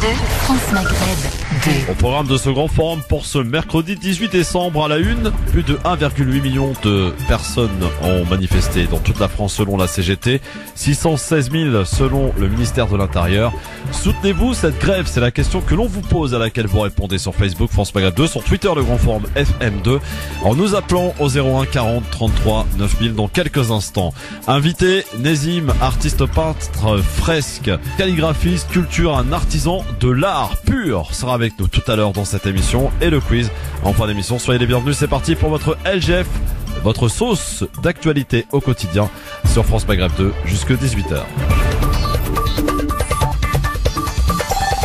France Maghreb 2. Au programme de ce grand forum pour ce mercredi 18 décembre à la une, plus de 1,8 million de personnes ont manifesté dans toute la France selon la CGT, 616 000 selon le ministère de l'Intérieur. Soutenez-vous cette grève? C'est la question que l'on vous pose, à laquelle vous répondez sur Facebook France Maghreb 2, sur Twitter le grand forum FM2, en nous appelant au 01 40 33 9000 dans quelques instants. Invité, Nézim, artiste peintre, fresque, calligraphie, sculpture, un artisan de l'art pur, sera avec nous tout à l'heure dans cette émission, et le quiz en fin d'émission. Soyez les bienvenus, c'est parti pour votre LGF, votre sauce d'actualité au quotidien sur France Maghreb 2 jusque 18h.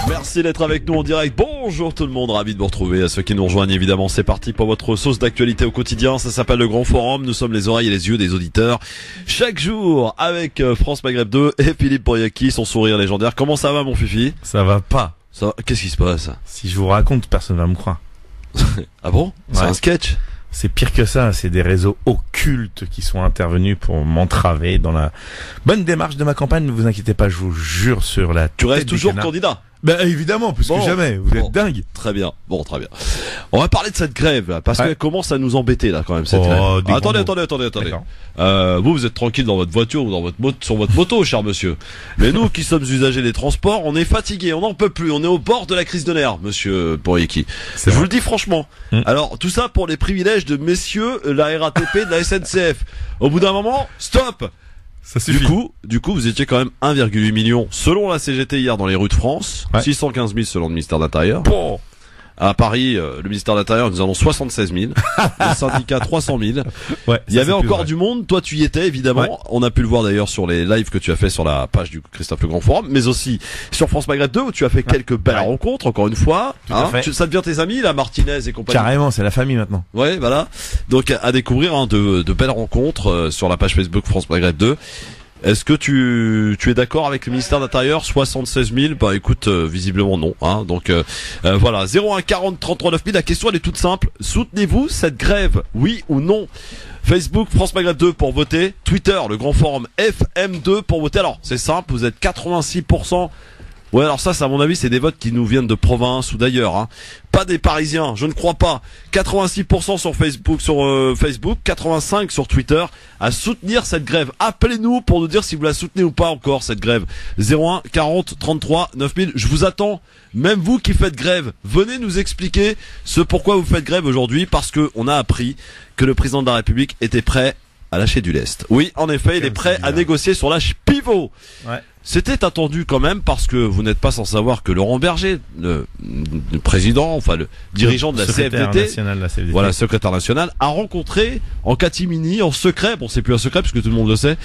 Merci d'être avec nous en direct. Bonjour tout le monde, ravi de vous retrouver. À ceux qui nous rejoignent, évidemment, c'est parti pour votre sauce d'actualité au quotidien. Ça s'appelle le Grand Forum. Nous sommes les oreilles et les yeux des auditeurs. Chaque jour avec France Maghreb 2 et Philippe Bouriaki, son sourire légendaire. Comment ça va, mon Fifi? Ça va pas. Ça... Qu'est-ce qui se passe? Si je vous raconte, personne va me croire. Ah bon? C'est un sketch? C'est pire que ça, c'est des réseaux occultes qui sont intervenus pour m'entraver dans la bonne démarche de ma campagne. Ne vous inquiétez pas, je vous jure sur la Tu restes toujours candidat? Ben évidemment, plus que jamais, vous êtes dingue. Très bien, bon, très bien. On va parler de cette grève, là, parce qu'elle commence à nous embêter, là, quand même, cette grève. Attendez. Vous êtes tranquille dans votre voiture ou sur votre moto, cher monsieur. Mais nous, qui sommes usagers des transports, on est fatigués, on n'en peut plus, on est au bord de la crise de nerfs, monsieur Bouriaki. Je vous le dis franchement. Alors, tout ça pour les privilèges de messieurs, la RATP, de la SNCF. Au bout d'un moment, stop! Ça suffit. Du coup, vous étiez quand même 1,8 million selon la CGT hier dans les rues de France, 615 000 selon le ministère de l'Intérieur. Bon. À Paris, le ministère de l'Intérieur nous annonce 76 000, le syndicat 300 000. Ouais, il y avait encore du monde, toi tu y étais évidemment, on a pu le voir d'ailleurs sur les lives que tu as fait sur la page du Christophe Le Grand Forum, mais aussi sur France Maghreb 2 où tu as fait quelques belles rencontres, encore une fois. Ça devient tes amis, la Martinez et compagnie. Carrément, c'est la famille maintenant. Ouais, voilà. Donc à découvrir de belles rencontres sur la page Facebook France Maghreb 2. Est-ce que tu es d'accord avec le ministère de l'Intérieur? 76 000, bah écoute, visiblement non. Donc voilà, 01 40 33 9000. La question elle est toute simple. Soutenez-vous cette grève, oui ou non? Facebook France Maghreb 2 pour voter. Twitter, le grand forum FM2 pour voter. Alors c'est simple, vous êtes 86%. Ouais, alors ça, à mon avis, c'est des votes qui nous viennent de province ou d'ailleurs. Pas des Parisiens, je ne crois pas. 86% sur Facebook, 85% sur Twitter, à soutenir cette grève. Appelez-nous pour nous dire si vous la soutenez ou pas encore, cette grève. 01 40 33 9000. Je vous attends. Même vous qui faites grève, venez nous expliquer pourquoi vous faites grève aujourd'hui, parce que on a appris que le président de la République était prêt à lâcher du lest. Oui, en effet, il est prêt à négocier sur l'âge pivot. Ouais. C'était attendu quand même, parce que vous n'êtes pas sans savoir que Laurent Berger, le président, enfin le dirigeant de la CFDT, voilà, secrétaire national, a rencontré en catimini, en secret, bon c'est plus un secret puisque tout le monde le sait,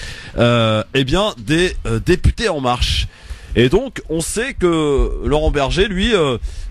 des députés En Marche. Et donc on sait que Laurent Berger, lui,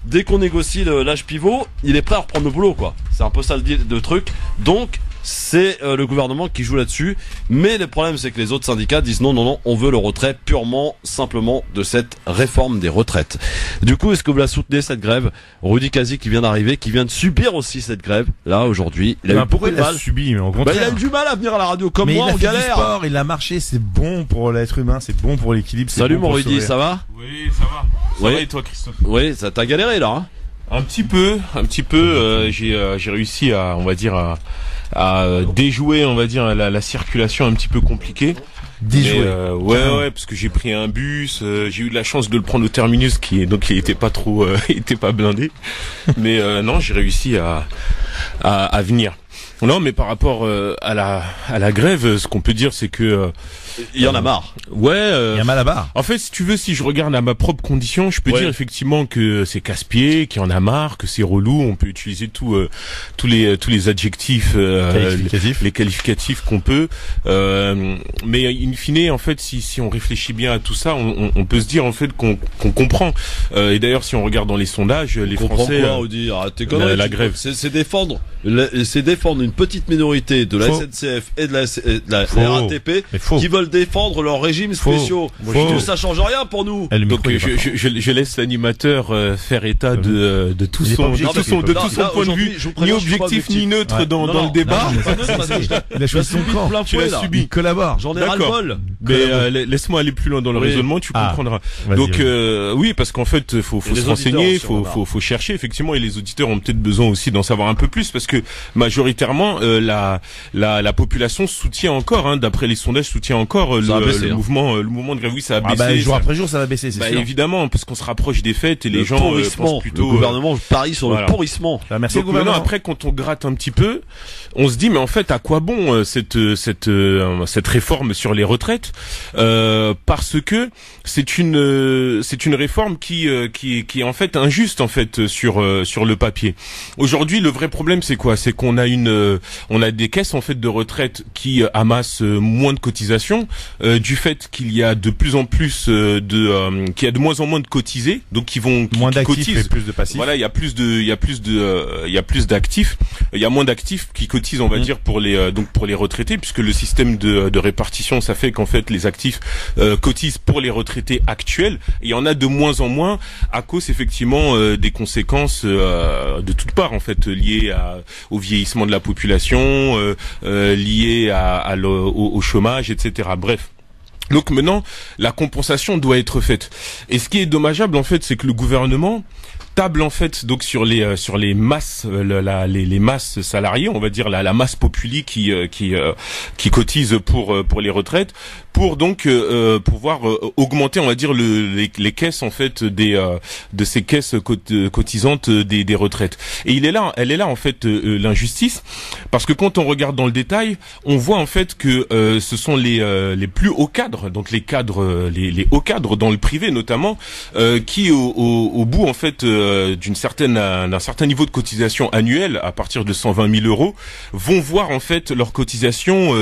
dès qu'on négocie l'âge pivot, il est prêt à reprendre le boulot, quoi. C'est un peu ça le truc. Donc c'est le gouvernement qui joue là-dessus, mais le problème c'est que les autres syndicats disent non, on veut le retrait purement, simplement de cette réforme des retraites. Du coup, est-ce que vous la soutenez cette grève? Rudy Kazi qui vient d'arriver, qui vient de subir aussi cette grève, là aujourd'hui, il a eu beaucoup de mal. Subi, mais au contraire. Il a eu du mal à venir à la radio comme moi, en galère. Du sport, il a marché, c'est bon pour l'être humain, c'est bon pour l'équilibre. Salut mon Rudy, ça va? Oui, ça va. Ça va et toi, Christophe? Oui, ça t'a galéré là, Un petit peu. J'ai réussi à, on va dire, à déjouer, on va dire, la circulation un petit peu compliquée. Déjouer. Ouais, parce que j'ai pris un bus, j'ai eu de la chance de le prendre au terminus qui était pas trop, était pas blindé. Mais non, j'ai réussi à venir. Non, mais par rapport à la grève, ce qu'on peut dire, c'est que il y en a marre. Ouais. Il y a mal à barre. En fait, si tu veux, si je regarde à ma propre condition, je peux dire effectivement que c'est casse-pied, qu'il y en a marre, que c'est relou. On peut utiliser tous les adjectifs, les qualificatifs qu'on peut. Mais in fine, en fait, si on réfléchit bien à tout ça, on peut se dire en fait qu'on comprend. Et d'ailleurs, si on regarde dans les sondages, les Français, la grève, c'est défendre une petite minorité de la SNCF et de la RATP qui veulent défendre leurs régimes spéciaux. Ça change rien pour nous. Donc je laisse l'animateur faire état de tout son point de vue, ni objectif ni neutre dans le débat. Il a choisi son camp. Tu l'as subi. Collabore. J'en ai ras-le-bol. Mais laisse-moi aller plus loin dans le raisonnement, tu comprendras. Donc oui, parce qu'en fait, faut se renseigner, faut chercher effectivement, et les auditeurs ont peut-être besoin aussi d'en savoir un peu plus, parce que majoritairement la population soutient encore, d'après les sondages, soutient encore le mouvement de grève. Oui, ça a baissé. Jour après jour, ça va baisser, c'est sûr. Évidemment, parce qu'on se rapproche des fêtes et les gens pensent plutôt. Le gouvernement parie sur le pourrissement. Merci donc, maintenant, après, quand on gratte un petit peu, on se dit mais en fait à quoi bon cette réforme sur les retraites, parce que c'est une réforme qui est en fait injuste en fait sur le papier. Aujourd'hui, le vrai problème c'est quoi? C'est qu'on a on a des caisses en fait de retraite qui amassent moins de cotisations du fait qu'il y a de plus en plus qu'il y a de moins en moins de cotisés, donc qui moins d'actifs et plus de passifs. Voilà, il y a plus d'actifs, il y a moins d'actifs qui cotisent, on va dire, pour les retraités, puisque le système de répartition, ça fait qu'en fait les actifs cotisent pour les retraités actuels. Et il y en a de moins en moins à cause effectivement des conséquences de toutes parts en fait liées au vieillissement de la population, liées au chômage, etc. Bref. Donc maintenant, la compensation doit être faite. Et ce qui est dommageable en fait, c'est que le gouvernement table en fait donc sur les masses les masses salariées, on va dire la masse populi qui cotise pour les retraites, pour donc pouvoir augmenter, on va dire, les caisses en fait de ces caisses cotisantes des retraites. Et elle est là en fait l'injustice, parce que quand on regarde dans le détail, on voit en fait que ce sont les plus hauts cadres, donc les hauts cadres dans le privé notamment, qui au bout en fait d'un certain niveau de cotisation annuelle à partir de 120 000 euros vont voir en fait leur cotisation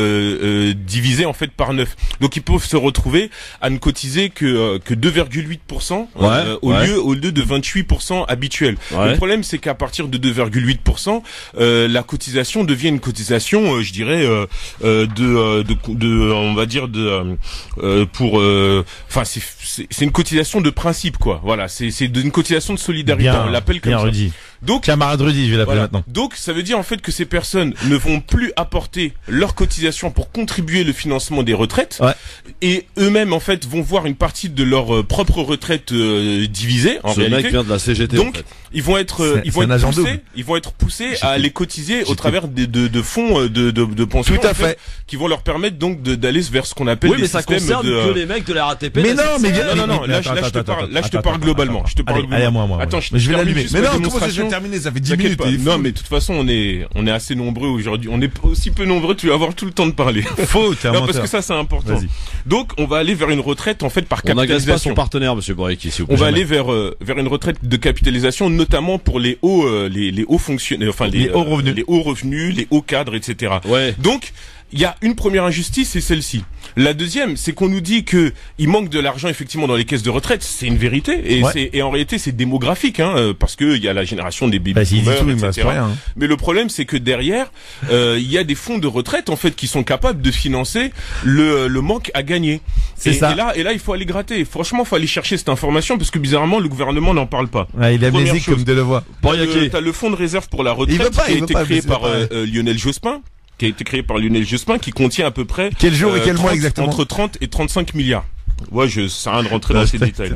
divisée en fait par 9. Donc ils peuvent se retrouver à ne cotiser que 2,8% au lieu de 28% habituel. Ouais. Le problème c'est qu'à partir de 2,8%, la cotisation devient une cotisation, je dirais, on va dire c'est une cotisation de principe, quoi. Voilà, c'est une cotisation de solidarité. On l'appelle comme ça. Rudy. Donc, camarade Rudy, je vais l'appeler maintenant. Donc, ça veut dire en fait que ces personnes ne vont plus apporter leur cotisation pour contribuer au financement des retraites, et eux-mêmes en fait vont voir une partie de leur propre retraite divisée. En réalité, mec vient de la CGT. Donc, en fait. ils vont être poussés à les cotiser au travers de fonds de pension. Tout à fait. Qui vont leur permettre donc d'aller vers ce qu'on appelle des systèmes ça concerne que les mecs de la RATP. Mais non, mais non. Là, je te parle globalement. Allez, à moi. Attends, je vais l'allumer. Mais non, comment ça, je vais terminer? Ça fait 10 minutes. Non, mais de toute façon, on est assez nombreux aujourd'hui. On est aussi peu nombreux, tu vas avoir tout le temps de parler. Faux, t'es un menteur. Parce que ça, c'est important. Vas-y. Donc, on va aller vers une retraite, en fait, par capitalisation. On n'agace pas son partenaire, monsieur Borek, ici. On va aller vers une retraite de capitalisation, notamment pour les hauts fonctionnaires, enfin, les hauts revenus, les hauts cadres, etc. Ouais. Donc, il y a une première injustice, c'est celle-ci. La deuxième, c'est qu'on nous dit que il manque de l'argent effectivement dans les caisses de retraite. C'est une vérité, et en réalité c'est démographique, parce que il y a la génération des baby boomers, etc. Mais le problème, c'est que derrière, il y a des fonds de retraite en fait qui sont capables de financer le manque à gagner. Et là, il faut aller gratter. Franchement, il faut aller chercher cette information, parce que bizarrement, le gouvernement n'en parle pas. Ouais, il est amnésique comme Delevoye. T'as le fonds de réserve pour la retraite qui a été créé par Lionel Jospin. Qui contient à peu près quel jour et quel mois exactement, entre 30 et 35 milliards. Ouais, je sers à rien de rentrer dans ces détails.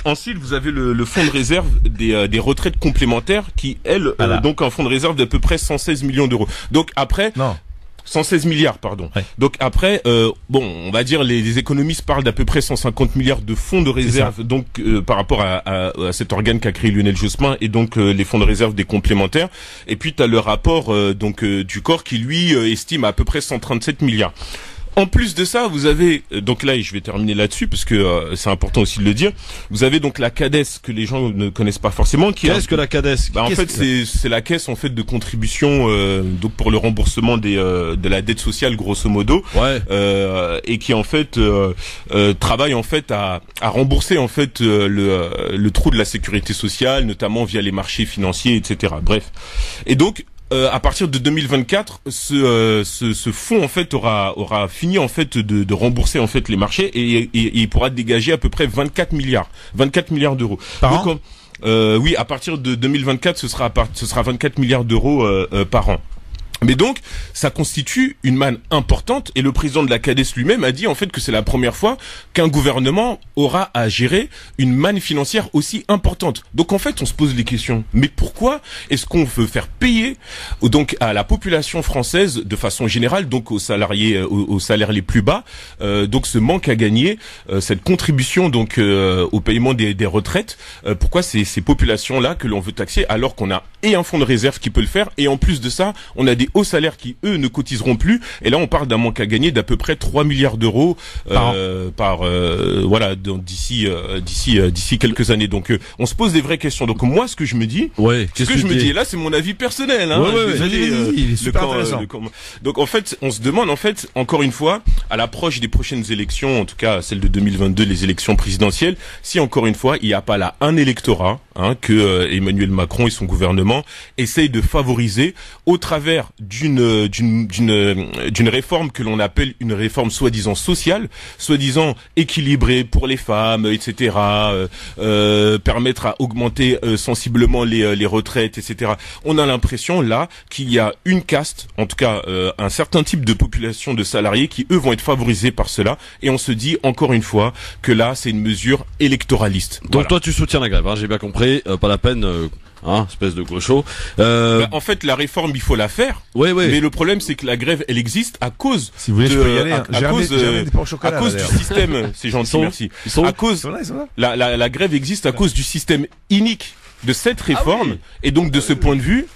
Ensuite, vous avez le fonds de réserve des retraites complémentaires qui, donc un fonds de réserve d'à peu près 116 millions d'euros. Donc après, 116 milliards, pardon. Ouais. Donc après, on va dire les économistes parlent d'à peu près 150 milliards de fonds de réserve, donc par rapport à cet organe qu'a créé Lionel Jospin, et donc les fonds de réserve des complémentaires. Et puis tu as le rapport du corps qui lui estime à peu près 137 milliards. En plus de ça, vous avez, donc là, je vais terminer là-dessus parce que c'est important aussi de le dire, vous avez donc la CADES que les gens ne connaissent pas forcément. Qu'est-ce que la CADES? En fait, c'est la caisse en fait de contribution donc pour le remboursement de la dette sociale grosso modo, et qui en fait travaille en fait à rembourser en fait le trou de la sécurité sociale, notamment via les marchés financiers, etc. Bref. Et donc à partir de 2024, ce fonds en fait aura fini en fait de rembourser en fait les marchés, et il pourra dégager à peu près 24 milliards d'euros. Par an. Oui, à partir de 2024, ce sera 24 milliards d'euros par an. Mais donc, ça constitue une manne importante et le président de la CADES lui-même a dit en fait que c'est la première fois qu'un gouvernement aura à gérer une manne financière aussi importante. Donc en fait, on se pose les questions. Mais pourquoi est-ce qu'on veut faire payer donc à la population française de façon générale, donc aux salariés, aux salaires les plus bas, donc ce manque à gagner, cette contribution donc au paiement des retraites, pourquoi ces populations-là que l'on veut taxer alors qu'on a et un fonds de réserve qui peut le faire et en plus de ça, on a des hauts salaires qui eux ne cotiseront plus et là on parle d'un manque à gagner d'à peu près 3 milliards d'euros voilà d'ici quelques années. Donc on se pose des vraies questions. Donc moi ce que je me dis, et là c'est mon avis personnel hein, il est super intéressant. Donc en fait, on se demande en fait encore une fois à l'approche des prochaines élections, en tout cas celle de 2022, les élections présidentielles, si encore une fois il n'y a pas là un électorat que Emmanuel Macron et son gouvernement essayent de favoriser au travers d'une réforme que l'on appelle une réforme soi-disant sociale, soi-disant équilibrée pour les femmes, etc. Permettre à augmenter sensiblement les retraites, etc. On a l'impression là qu'il y a une caste, en tout cas un certain type de population de salariés qui eux vont être favorisés par cela et on se dit encore une fois que là c'est une mesure électoraliste. Donc toi tu soutiens la grève, j'ai bien compris, pas la peine. Espèce de gaucho. En fait, la réforme, il faut la faire. Oui. Mais le problème, c'est que la grève, elle existe à cause. Si vous voulez, je peux y aller. À cause du système. C'est gentil, merci. À cause. La grève existe à cause du système inique de cette réforme. Et donc, de ce point de vue,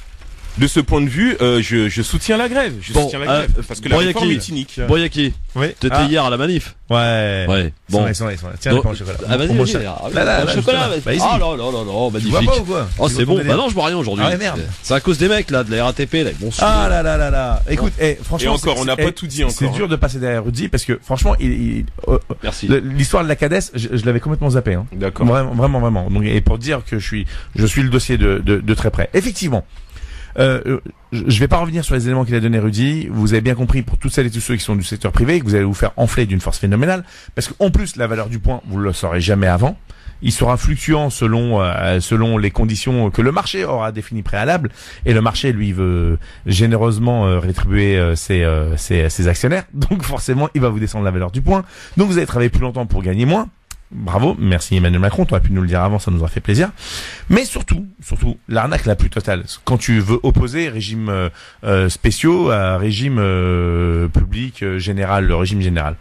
je soutiens la grève. Parce que la réforme est inique. Boyaki. Oui. T'étais hier à la manif. Ouais. Bon. Ils sont là. Tiens, le pain au chocolat. Ah, vas-y. Chocolat. Ah là, magnifique. Tu vois pas ou quoi? Oh, c'est bon. Bah non, je bois rien aujourd'hui. Ah ouais, merde. C'est à cause des mecs, là, de la RATP, là. Bon, ah là. Écoute, franchement. Et encore, on n'a pas tout dit encore. C'est dur de passer derrière Rudy parce que, franchement, merci. L'histoire de la CADES, je l'avais complètement zappé, hein. D'accord. Vraiment. Donc, et pour dire que je suis le dossier de très près. Effectivement. Je vais pas revenir sur les éléments qu'il a donné Rudy. Vous avez bien compris pour toutes celles et tous ceux qui sont du secteur privé que vous allez vous faire enfler d'une force phénoménale parce qu'en plus la valeur du point vous le saurez jamais avant. Il sera fluctuant selon les conditions que le marché aura définies préalables et le marché lui veut généreusement rétribuer ses actionnaires. Donc forcément il va vous descendre la valeur du point. Donc vous allez travailler plus longtemps pour gagner moins. Bravo, merci Emmanuel Macron, tu aurais pu nous le dire avant, ça nous aurait fait plaisir. Mais surtout, l'arnaque la plus totale, quand tu veux opposer régime spéciaux à régime public général, le régime général.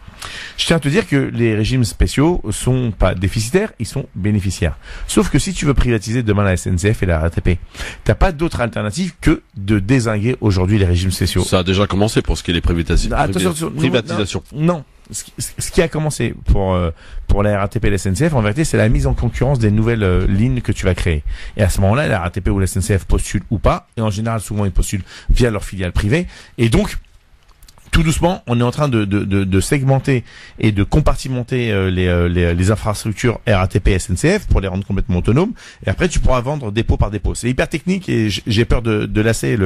Je tiens à te dire que les régimes spéciaux sont pas déficitaires, ils sont bénéficiaires. Sauf que si tu veux privatiser demain la SNCF et la RATP, t'as pas d'autre alternative que de dézinguer aujourd'hui les régimes spéciaux. Ça a déjà commencé pour ce qui est des privatisations. Non. Ce qui a commencé pour la RATP et la SNCF, en vérité, c'est la mise en concurrence des nouvelles lignes que tu vas créer. Et à ce moment-là, la RATP ou la SNCF postulent ou pas, et en général, souvent, ils postulent via leur filiale privée. Et donc, tout doucement, on est en train de segmenter et de compartimenter les infrastructures RATP et SNCF pour les rendre complètement autonomes. Et après, tu pourras vendre dépôt par dépôt. C'est hyper technique et j'ai peur de lasser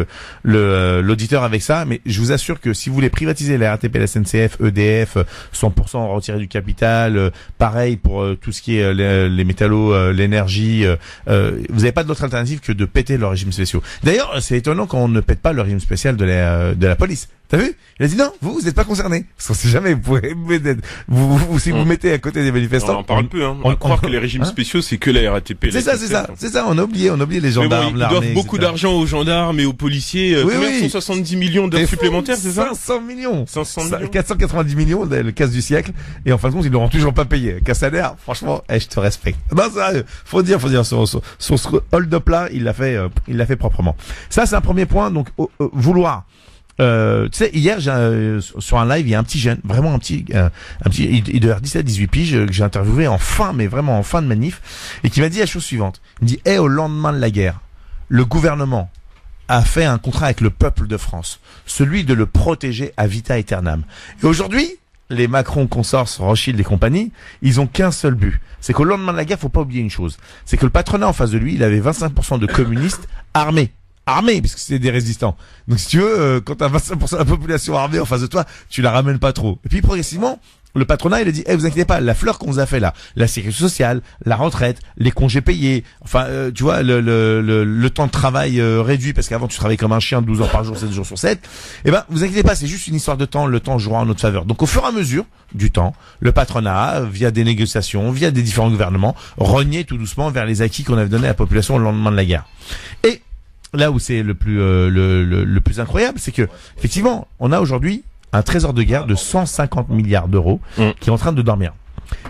l'auditeur avec ça. Mais je vous assure que si vous voulez privatiser la RATP, la SNCF, EDF, 100% retiré du capital, pareil pour tout ce qui est les métallos, l'énergie, vous n'avez pas d'autre alternative que de péter leurs régimes spéciaux. D'ailleurs, c'est étonnant quand on ne pète pas le régime spécial de la police. T'as vu? Il a dit non, vous n'êtes pas concernés. Parce qu'on sait jamais, vous pouvez, si vous mettez à côté des manifestants. On en parle peu, On croit que les régimes spéciaux, c'est que la RATP. C'est ça, on a oublié les gendarmes, ils doivent beaucoup d'argent aux gendarmes et aux policiers. Combien 170 millions d'heures supplémentaires, c'est ça? 500 millions. 490 millions, le casse du siècle. Et en fin de compte, ils l'auront toujours pas payé. Castaner, franchement, je te respecte. Non, sérieux. Faut dire, son hold-up là, il l'a fait proprement. Ça, c'est un premier point, donc, vouloir. Tu sais, hier, sur un live, il y a un petit jeune, vraiment un petit, il doit avoir 17-18 piges, que j'ai interviewé vraiment en fin de manif, et qui m'a dit la chose suivante. Il me dit, au lendemain de la guerre, le gouvernement a fait un contrat avec le peuple de France, celui de le protéger à vita aeternam. Et aujourd'hui, les Macron, consorts, Rothschild et compagnie, ils ont qu'un seul but. C'est qu'au lendemain de la guerre, faut pas oublier une chose. C'est que le patronat en face de lui, il avait 25% de communistes armés, puisque c'était des résistants. Donc si tu veux, quand t'as 25% de la population armée en face de toi, tu la ramènes pas trop. Et puis progressivement, le patronat, il a dit, vous inquiétez pas, la fleur qu'on vous a fait là, la sécurité sociale, la retraite, les congés payés, enfin, tu vois, le temps de travail réduit, parce qu'avant tu travaillais comme un chien 12 heures par jour, 7 jours sur 7, vous inquiétez pas, c'est juste une histoire de temps, le temps jouera en notre faveur. Donc au fur et à mesure du temps, le patronat, via des négociations, via des différents gouvernements, reniait tout doucement vers les acquis qu'on avait donnés à la population au lendemain de la guerre. Et là où c'est le plus incroyable, c'est que, effectivement, on a aujourd'hui un trésor de guerre de 150 milliards d'euros qui est en train de dormir.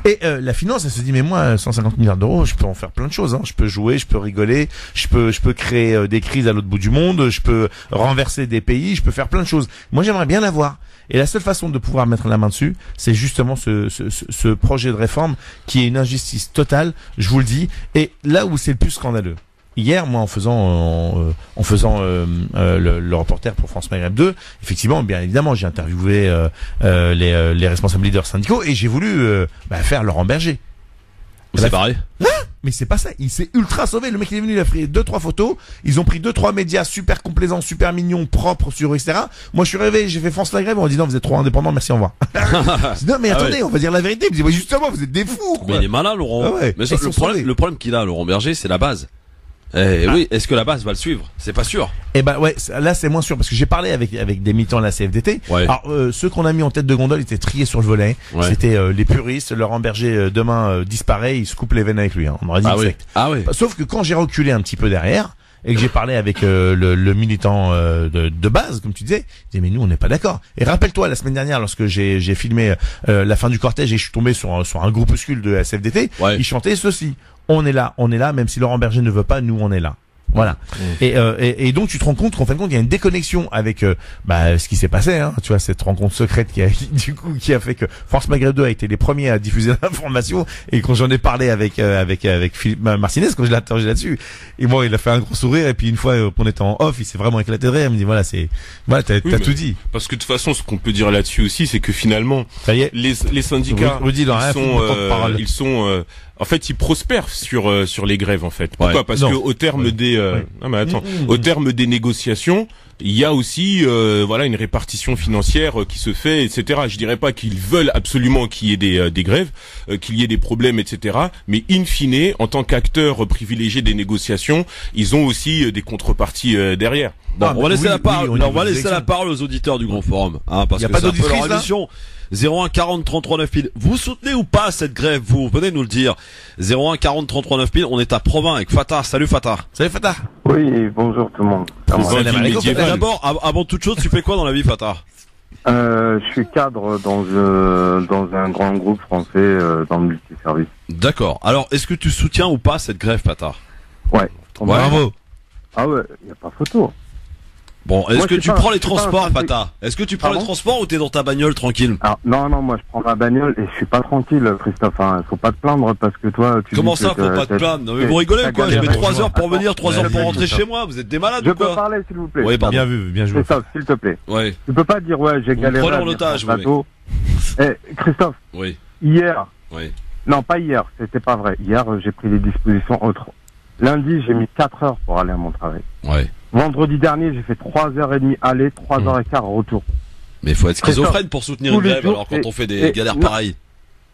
Et la finance, elle se dit, mais moi, 150 milliards d'euros, je peux en faire plein de choses. Hein. Je peux jouer, je peux rigoler, je peux créer des crises à l'autre bout du monde, je peux renverser des pays, je peux faire plein de choses. Moi, j'aimerais bien l'avoir. Et la seule façon de pouvoir mettre la main dessus, c'est justement ce projet de réforme qui est une injustice totale, je vous le dis. Et là où c'est le plus scandaleux, hier, moi, en faisant le reporter pour France Maghreb 2, effectivement, bien évidemment, j'ai interviewé les responsables leaders syndicaux et j'ai voulu faire Laurent Berger. C'est pareil. Mais c'est pas ça. Il s'est ultra sauvé. Le mec, il est venu, il a pris 2-3 photos. Ils ont pris 2-3 médias super complaisants, super mignons, propres, etc. Moi, je suis rêvé, j'ai fait France Maghreb. On m'a dit non, vous êtes trop indépendant, merci, au revoir. Non, mais attendez, on va dire la vérité. Il me dit, bah, justement, vous êtes des fous. Mais il est malin, Laurent. Ah ouais. Mais le problème qu'il a, Laurent Berger, c'est la base. Oui, est-ce que la base va le suivre? C'est pas sûr. Là c'est moins sûr parce que j'ai parlé avec des militants de la CFDT. Ouais. Alors ceux qu'on a mis en tête de gondole étaient triés sur le volet. Ouais. C'était les puristes. Laurent Berger demain disparaît, il se coupe les veines avec lui. Hein. On aurait dit Sauf que quand j'ai reculé un petit peu derrière et que j'ai parlé avec le militant de base, comme tu disais, il disait mais nous on n'est pas d'accord. Et rappelle-toi la semaine dernière lorsque j'ai filmé la fin du cortège et je suis tombé sur un groupuscule de la CFDT, ils chantaient ceci. On est là, même si Laurent Berger ne veut pas, nous on est là. Voilà. Et donc tu te rends compte qu'en fin de compte il y a une déconnexion avec ce qui s'est passé, hein, tu vois, cette rencontre secrète qui a fait que France Maghreb 2 a été les premiers à diffuser l'information, et quand j'en ai parlé avec Philippe Martinez, quand je l'ai interrogé là-dessus, et moi il a fait un gros sourire, et puis une fois qu'on était en off, il s'est vraiment éclaté de rire, il me dit t'as tout dit. Parce que de toute façon ce qu'on peut dire là-dessus aussi, c'est que finalement ça y est, les syndicats ils sont en fait, ils prospèrent sur les grèves, en fait. Pourquoi? Parce que au terme au terme des négociations, il y a aussi une répartition financière qui se fait, etc. Je dirais pas qu'ils veulent absolument qu'il y ait des grèves, qu'il y ait des problèmes, etc. Mais in fine, en tant qu'acteurs privilégiés des négociations, ils ont aussi des contreparties derrière. Bon, on va laisser la parole aux auditeurs du Grand Forum, hein, parce que c'est un peu leur émission. 01 40 33 9000. Vous soutenez ou pas cette grève, vous? Venez nous le dire. 01 40 33 9000. On est à Provins avec Fatah. Salut Fatah. Salut Fatah. Oui, bonjour tout le monde. D'abord, avant toute chose, tu fais quoi dans la vie, Fatah? Je suis cadre dans un grand groupe français dans le multiservice. D'accord. Alors, est-ce que tu soutiens ou pas cette grève, Fatah? Ouais. Bravo. Ah ouais, y a pas photo. Bon, est-ce que tu prends les transports, Fatah? Est-ce que tu prends les transports ou t'es dans ta bagnole tranquille? Non, moi je prends ma bagnole et je suis pas tranquille, Christophe. Hein. Faut pas te plaindre parce que toi, tu. Comment ça, faut pas te plaindre? Non mais vous rigolez ou quoi? Je mets 3 heures pour venir, 3 heures pour rentrer chez moi. Vous êtes des malades ou quoi? Je peux parler, s'il vous plaît. Oui, bien vu, bien joué. Christophe, s'il te plaît. Ouais. Tu peux pas dire j'ai galéré. Prenons l'otage, Christophe. Oui. Hier. Oui. Non, pas hier. C'était pas vrai. Hier, j'ai pris des dispositions autres. Lundi, j'ai mis 4 heures pour aller à mon travail. Ouais. Vendredi dernier, j'ai fait 3h30 aller, 3h15 retour. Mais il faut être schizophrène pour soutenir une grève alors quand on fait des galères pareilles.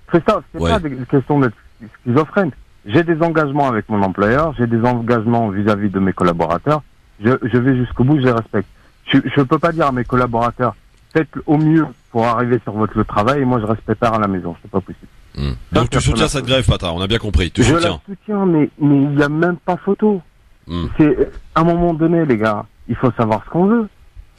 Christophe, c'est pas une question d'être schizophrène. J'ai des engagements avec mon employeur, j'ai des engagements vis-à-vis de mes collaborateurs. Je vais jusqu'au bout, je les respecte. Je peux pas dire à mes collaborateurs, faites au mieux pour arriver sur votre travail et moi je reste pépère à la maison, c'est pas possible. Donc tu soutiens cette grève, Fatah, on a bien compris. Tu soutiens. Je la soutiens, mais il y a même pas photo. C'est à un moment donné, les gars, il faut savoir ce qu'on veut.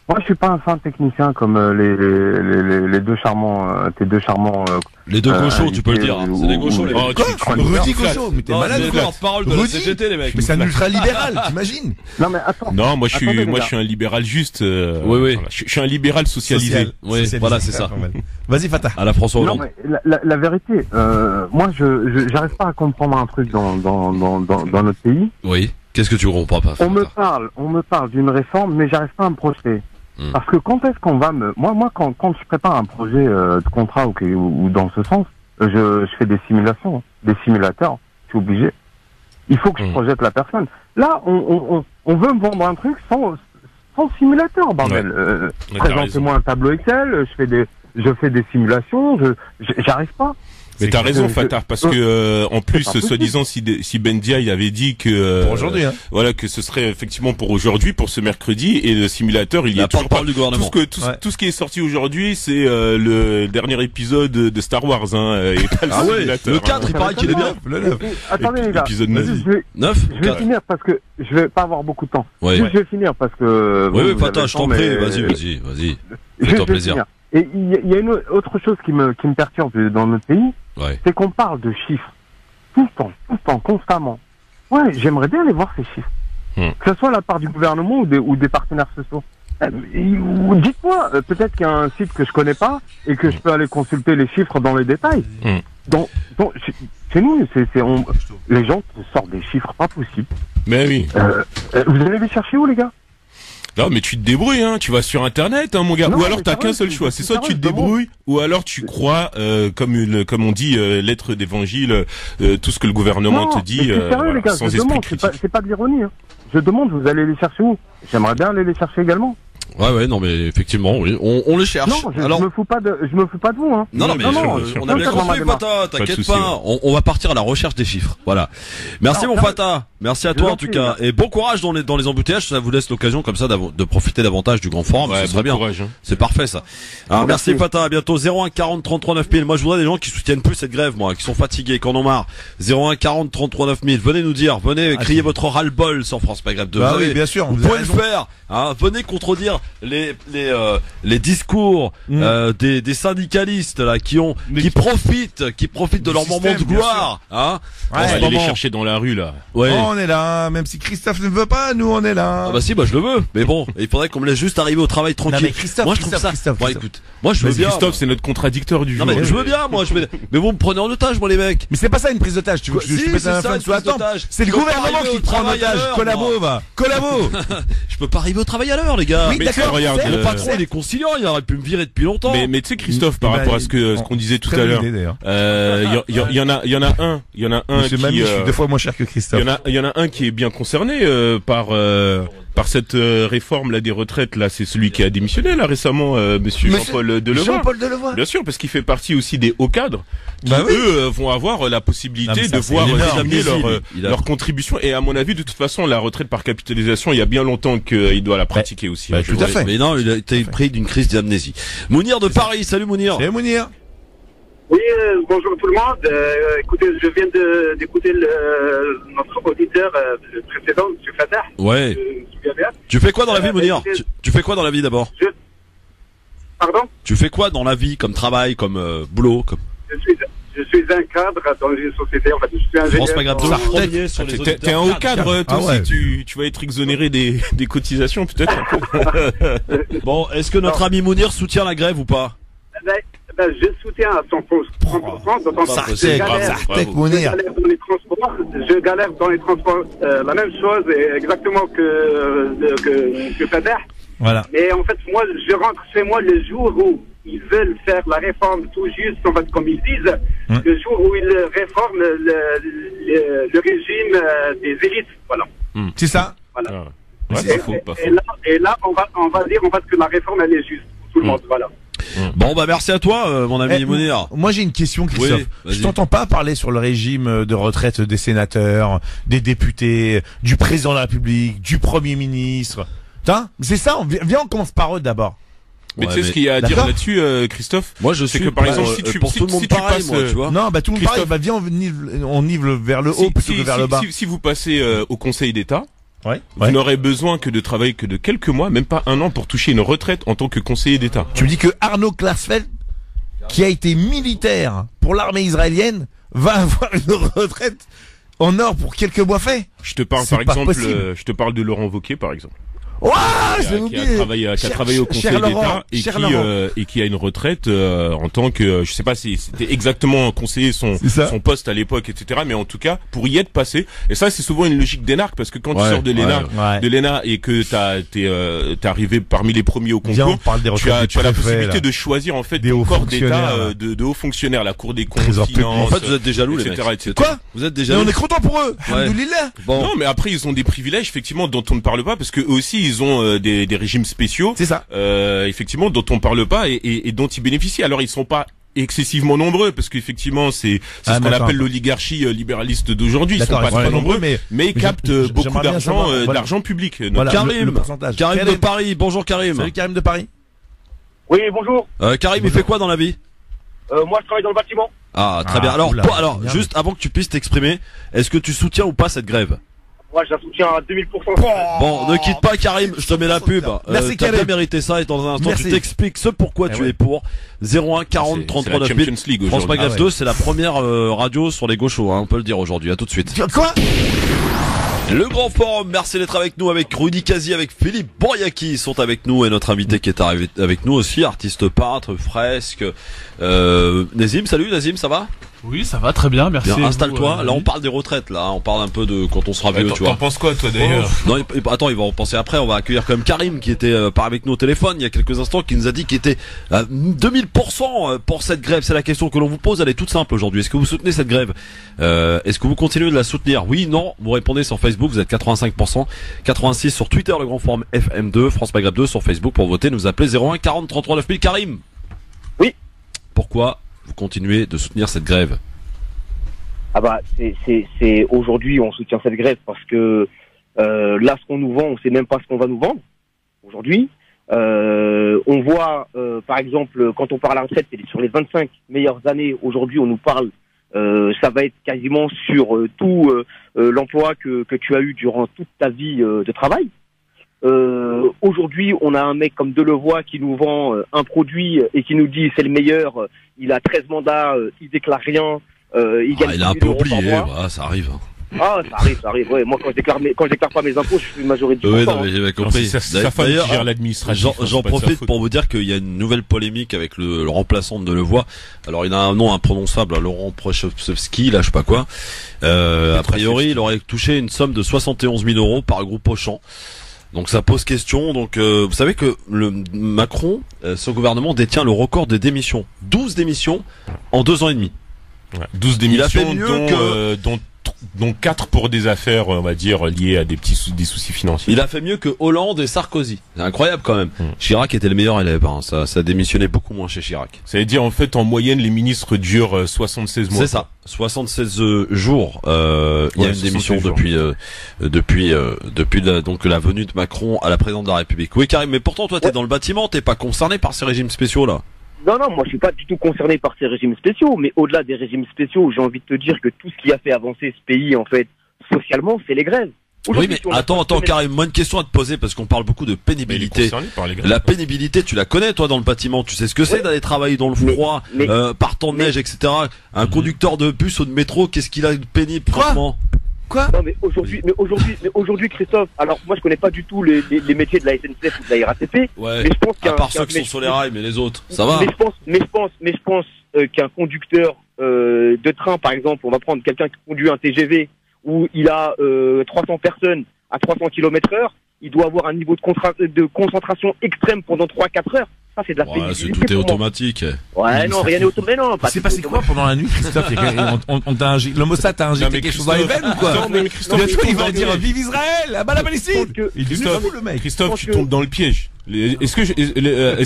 Moi, je suis pas un fin technicien comme les deux charmants, tes deux charmants. Les deux gauchos, tu peux le dire. C'est des gauchos, les mecs. Rudy Gaucho, mais t'es malade ou quoi? Parole de la CGT, les mecs. Mais c'est un ultra-libéral, t'imagines? Non, mais attends. Non, moi, je suis un libéral juste. Oui. Voilà. Je suis un libéral socialisé. Oui, voilà, c'est ça. Vas-y, Fatah. À la François Hollande. Non, mais la vérité, moi, j'arrive pas à comprendre un truc dans notre pays. Oui. Qu'est-ce que tu comprends pas? On me parle d'une réforme, mais j'arrive pas à me projeter. Parce que quand est-ce qu'on va moi quand je prépare un projet de contrat ou dans ce sens, je fais des simulations, des simulateurs, je suis obligé. Il faut que je projette la personne. Là, on veut me vendre un truc sans simulateur, bordel. Présentez-moi un tableau Excel, je fais je fais des simulations, j'arrive pas. Mais t'as raison, Fatah, parce que en plus, soi-disant, si Ben Diaye avait dit que pour aujourd'hui, voilà, que ce serait effectivement pour aujourd'hui, pour ce mercredi, et le simulateur, il y a toujours pas du gouvernement. Tout ce qui est sorti aujourd'hui, c'est le dernier épisode de Star Wars, et pas le simulateur. Le 4, il paraît qu'il est bien. Le 9. Attendez les gars, L'épisode 9. je vais finir parce que je vais pas avoir beaucoup de temps. Ouais. Je vais finir parce que. Oui, Fatah, je t'en prie, vas-y. Fais-toi plaisir. Et il y a une autre chose qui me perturbe dans notre pays, c'est qu'on parle de chiffres tout le temps, constamment. Ouais, j'aimerais bien aller voir ces chiffres, que ce soit de la part du gouvernement ou des partenaires sociaux. Dites-moi, peut-être qu'il y a un site que je connais pas et que je peux aller consulter les chiffres dans les détails. Donc chez nous, les gens sortent des chiffres pas possibles. Mais oui. Vous allez les chercher où, les gars? Non, mais tu te débrouilles, tu vas sur Internet, mon gars. Non, ou alors t'as qu'un seul choix. C'est soit tu te débrouilles, ou alors tu crois, comme on dit, lettre d'évangile, tout ce que le gouvernement te dit, sérieux, les gars, sans je esprit demande, critique. c'est pas de l'ironie. Je demande, vous allez les chercher où? J'aimerais bien aller les chercher également. Ouais, non, mais effectivement, oui, on les cherche. Non, je me fous pas de vous, hein. Non, mais on a bien compris, Fatah, t'inquiète pas. On va partir à la recherche des chiffres. Voilà. Merci, mon Fatah. Merci à toi, en tout cas. Et bon courage dans les embouteillages. Ça vous laisse l'occasion, comme ça, de profiter davantage du grand forum. Ce serait bien. C'est parfait, ça. Alors, merci, Fatah. À bientôt. 01 40 33 9000. Moi, je voudrais des gens qui soutiennent plus cette grève, moi, qui sont fatigués, qui en ont marre. 01 40 33 9000. Venez nous dire, venez crier votre ras-le-bol sur France Maghreb 2. Bah oui, bien sûr. Vous pouvez le faire. Venez contredire les discours des syndicalistes là qui profitent de leur moment de gloire, on va aller les chercher dans la rue là. Ouais. On est là, même si Christophe ne veut pas, nous on est là. Ah bah si, je le veux. Mais bon, il faudrait qu'on me laisse juste arriver au travail tranquille. Non, mais Christophe, moi je trouve ça. Bon, écoute, moi je veux bien. Christophe, c'est notre contradicteur du jour. Non mais je veux bien, moi mais vous me prenez en otage, moi les mecs. Mais c'est pas ça une prise d'otage. Tu veux que je mette un flingue sous la tempe? C'est le gouvernement qui te prend en otage. Collabo. Je peux pas arriver au travail à l'heure, les gars. Oui, d'accord. Regarde, mon patron il est conciliant, il aurait pu me virer depuis longtemps. Mais tu sais, Christophe, par rapport à ce qu'on disait tout à l'heure, il y en a un Monsieur Mamie, je suis 2 fois moins cher que Christophe. Il y en a un qui est bien concerné par cette réforme là des retraites là, c'est celui qui a démissionné là récemment, monsieur Jean-Paul Delevoye. Bien sûr, parce qu'il fait partie aussi des hauts cadres qui eux vont avoir la possibilité de voir diminuer leur contribution, et à mon avis de toute façon la retraite par capitalisation, il y a bien longtemps qu'il doit la pratiquer aussi. Tout à fait. Mais non, il a été pris d'une crise d'amnésie. Mounir de Paris, salut Mounir. Salut Mounir. Oui, bonjour tout le monde. Écoutez, je viens d'écouter notre auditeur précédent, M. Fatah. Ouais. Tu fais quoi dans la vie, Mounir? Tu fais quoi dans la vie d'abord? Pardon? Tu fais quoi dans la vie, comme travail, comme boulot, comme... Je suis un cadre dans une société. En fait, je suis ingénieur. France Maghreb, t'es un haut cadre, toi aussi. Tu vas être exonéré des cotisations, peut-être. Bon, est-ce que notre ami Mounir soutient la grève ou pas? Je soutiens à 100%. Je galère dans les transports. La même chose, exactement que Fatah. Voilà. Mais en fait, moi, je rentre chez moi le jour où ils veulent faire la réforme tout juste, en fait, comme ils disent, le jour où ils réforment le régime des élites. Voilà. C'est ça. Voilà. Pas faux. Et là, on va dire en fait que la réforme elle est juste pour tout le monde. Voilà. Bon bah merci à toi mon ami Mounir. Moi j'ai une question, Christophe. Oui, je t'entends pas parler sur le régime de retraite des sénateurs, des députés, du président de la République, du Premier ministre. C'est ça, viens on commence par eux d'abord. Mais tu sais ce qu'il y a à dire là-dessus, Christophe? Moi je sais que par exemple si tu pour tout le monde pareil, moi, tu vois. Non, tout le monde pareil. Viens on nivelle vers le haut plutôt que vers le bas. Si vous passez au Conseil d'État, vous n'aurez besoin que de travailler que de quelques mois, même pas 1 an, pour toucher une retraite en tant que conseiller d'État. Tu me dis que Arnaud Klarsfeld, qui a été militaire pour l'armée israélienne, va avoir une retraite en or pour quelques mois faits? Je te parle par exemple, je te parle de Laurent Wauquiez par exemple. Qui a travaillé au Conseil d'État et qui a une retraite en tant que, je sais pas si c'était exactement conseiller son poste à l'époque, etc. Mais en tout cas, pour y être passé. Et ça, c'est souvent une logique d'énarque, parce que quand tu sors de l'ENA et que t'es arrivé parmi les premiers au concours, tu as la possibilité de choisir en fait ton corps d'État de hauts fonctionnaires, la Cour des comptes, En finances. fait, vous êtes déjà jaloux, les mecs. Quoi? Vous êtes déjà jaloux. On est content pour eux. Alhamdoulilah. Non, mais après, ils ont des privilèges, effectivement, dont on ne parle pas, parce que eux aussi, ils ont des régimes spéciaux. C'est ça. Effectivement, dont on parle pas et dont ils bénéficient. Alors ils sont pas excessivement nombreux parce qu'effectivement c'est ce qu'on appelle l'oligarchie libéraliste d'aujourd'hui. Ils sont pas très nombreux, mais ils captent beaucoup d'argent, d'argent public. Voilà, Karim de Paris. Bonjour Karim. Salut Karim de Paris. Oui, bonjour. Karim, il fait quoi dans la vie? Moi, je travaille dans le bâtiment. Ah, très bien. Alors, juste avant que tu puisses t'exprimer, est-ce que tu soutiens ou pas cette grève? Moi, je la soutiens à 2000%. Bon, ne quitte pas Karim, je te mets la pub. Merci T'as Karim. bien mérité ça et dans un instant tu t'expliques ce pourquoi tu es pour. 01 40 33 9000. France Maghreb 2, c'est la première radio sur les gauchos, hein, on peut le dire aujourd'hui. À tout de suite. Quoi? Le grand forum, merci d'être avec nous, avec Rudy Kazi, avec Philippe Boriaki, sont avec nous et notre invité qui est arrivé avec nous aussi, artiste peintre, fresque. Nazim, salut Nazim, ça va? Oui, ça va très bien, merci. Bien, installe-toi. Là, on parle des retraites. Là, on parle un peu de quand on sera vieux, tu vois. T'en penses quoi, toi, d'ailleurs? Non, attends, il va en penser après. On va accueillir quand même Karim, qui était avec nous au téléphone il y a quelques instants, qui nous a dit qu'il était 2000% pour cette grève. C'est la question que l'on vous pose. Elle est toute simple aujourd'hui. Est-ce que vous soutenez cette grève? Est-ce que vous continuez de la soutenir? Oui, non. Vous répondez sur Facebook. Vous êtes 85%, 86 sur Twitter, le grand forum FM2, France Maghreb 2 sur Facebook pour voter. Nous appelez 01 40 33 9000. Karim. Oui. Pourquoi vous continuez de soutenir cette grève? Ah bah, c'est aujourd'hui, on soutient cette grève parce que là, ce qu'on nous vend, on sait même pas ce qu'on va nous vendre aujourd'hui. On voit, par exemple, quand on parle à la retraite, c'est sur les 25 meilleures années. Aujourd'hui, on nous parle, ça va être quasiment sur tout l'emploi que tu as eu durant toute ta vie de travail. Aujourd'hui, on a un mec comme Delevoye qui nous vend un produit et qui nous dit c'est le meilleur. Il a 13 mandats, il déclare rien. Il gagne il a un peu oublié, voilà, ça arrive. Ah, ça arrive, ouais. Moi, quand je déclare pas mes impôts, je suis majoré de 10%. Oui, non, mais j'ai compris. C'est sa femme qui gère l'administration. J'en profite pour vous dire qu'il y a une nouvelle polémique avec le remplaçant de Delevoye. Alors, il a un nom imprononçable, Laurent Prochowski, là, je sais pas quoi. A priori, il aurait touché une somme de 71 000 euros par le groupe Auchan. Donc ça pose question. Donc vous savez que Macron, ce gouvernement détient le record des démissions. 12 démissions en 2 ans et demi. Ouais, 12 démissions, dont 4 pour des affaires, on va dire, liées à des soucis financiers. Il a fait mieux que Hollande et Sarkozy. C'est incroyable quand même. Chirac était le meilleur élève. Hein. Ça démissionnait beaucoup moins chez Chirac. Ça veut dire en fait en moyenne les ministres durent 76 mois. C'est ça. 76 jours. Il y a une démission depuis donc la venue de Macron à la présidence de la République. Oui Karim, mais pourtant toi t'es dans le bâtiment, t'es pas concerné par ces régimes spéciaux là. Non, moi je suis pas du tout concerné par ces régimes spéciaux, mais au-delà des régimes spéciaux, j'ai envie de te dire que tout ce qui a fait avancer ce pays, en fait, socialement, c'est les grèves. Oui, mais attends, Karim, moi une question à te poser, parce qu'on parle beaucoup de pénibilité. La pénibilité, tu la connais, toi, dans le bâtiment. Tu sais ce que c'est d'aller travailler dans le froid, par temps de neige, etc. Un conducteur de bus ou de métro, qu'est-ce qu'il a de pénible, franchement? Quoi? Non, mais aujourd'hui, Christophe, alors moi je connais pas du tout les métiers de la SNCF ou de la RATP. Ouais. Mais je pense à part ceux qui sont sur les rails, mais les autres, ça va. Mais je pense qu'un conducteur de train, par exemple, on va prendre quelqu'un qui conduit un TGV où il a 300 personnes à 300 km/h, il doit avoir un niveau de concentration extrême pendant 3-4 heures. Ça, c'est de la pénibilité. Tout est automatique. Ouais, non, rien n'est automatique. Non, c'est passé quoi pendant la nuit, Christophe? Le Mossad t'a injecté quelque chose dans les veines ou quoi? Non, mais Christophe, il va dire vive Israël, à la Palestine. Christophe, tu tombes dans le piège. Est-ce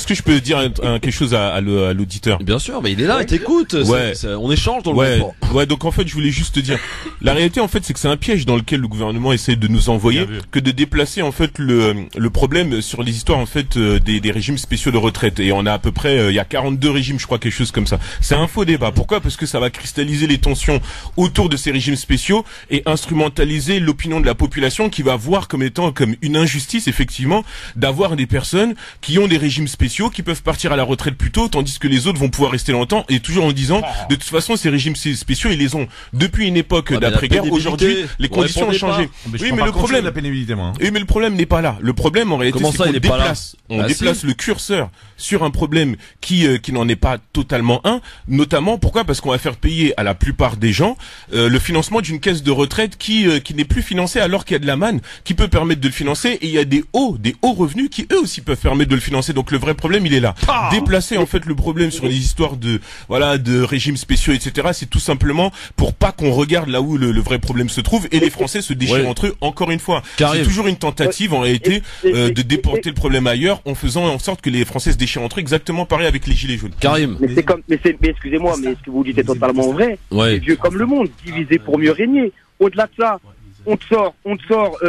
que je peux dire quelque chose à l'auditeur? Bien sûr, mais il est là, il t'écoute. Ouais. On échange dans le groupe. Ouais, donc en fait, je voulais juste te dire, la réalité en fait, c'est que c'est un piège dans lequel le gouvernement essaie de nous envoyer, que de déplacer en fait le problème sur les histoires en fait des régimes spéciaux de retraite. Et on a à peu près, il y a 42 régimes, je crois, quelque chose comme ça. C'est un faux débat. Pourquoi? Parce que ça va cristalliser les tensions autour de ces régimes spéciaux et instrumentaliser l'opinion de la population qui va voir comme étant comme une injustice, effectivement, d'avoir des personnes qui ont des régimes spéciaux, qui peuvent partir à la retraite plus tôt, tandis que les autres vont pouvoir rester longtemps, et toujours en disant, de toute façon, ces régimes spéciaux, ils les ont depuis une époque d'après-guerre. Aujourd'hui, les conditions ont changé. Oui, mais le problème, la pénibilité, moi. Oui, mais le problème n'est pas là. Le problème, en réalité, c'est qu'on déplace le curseur sur un problème qui n'en est pas totalement un, notamment pourquoi? Parce qu'on va faire payer à la plupart des gens le financement d'une caisse de retraite qui n'est plus financée alors qu'il y a de la manne qui peut permettre de le financer, et il y a des hauts revenus qui eux aussi s'ils peuvent permettre de le financer. Donc le vrai problème, il est là. Déplacer en fait le problème sur les histoires de régimes spéciaux, etc. C'est tout simplement pour pas qu'on regarde là où le vrai problème se trouve et les Français se déchirent entre eux. Encore une fois, c'est toujours une tentative en réalité de déporter le problème ailleurs en faisant en sorte que les Français se déchirent entre eux, exactement pareil avec les gilets jaunes. Karim. Mais excusez-moi, mais ce que vous dites est totalement vrai. C'est vieux comme le monde, divisé pour mieux régner. Au-delà de ça, on te sort,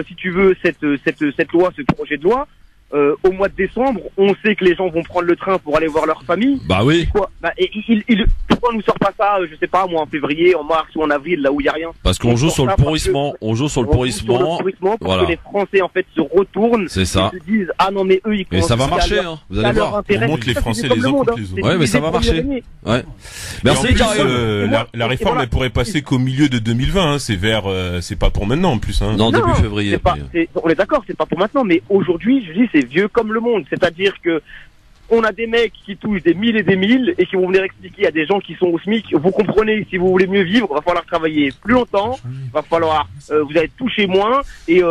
si tu veux, cette loi, ce projet de loi. Au mois de décembre, on sait que les gens vont prendre le train pour aller voir leur famille. Bah oui. Pourquoi on nous sort pas ça, je sais pas, moi, en février, en mars ou en avril, là où il y a rien? Parce qu'on joue sur le pourrissement. On joue sur le pourrissement. Pour que les Français, en fait, se retournent. C'est ça. Et se disent, ah non, mais eux, ils mais ça va marcher, hein. Vous allez voir. On monte les Français les uns contre les autres. Ouais, mais ça va marcher. Ouais. Merci, Karim. La réforme, elle pourrait passer qu'au milieu de 2020, hein. C'est pas pour maintenant, en plus, hein. Non, début février. On est d'accord, c'est pas pour maintenant, mais aujourd'hui, je dis, c'est vieux comme le monde. C'est-à-dire que on a des mecs qui touchent des 1000 et des 1000 et qui vont venir expliquer à des gens qui sont au SMIC, vous comprenez, si vous voulez mieux vivre, va falloir travailler plus longtemps, va falloir, vous allez toucher moins et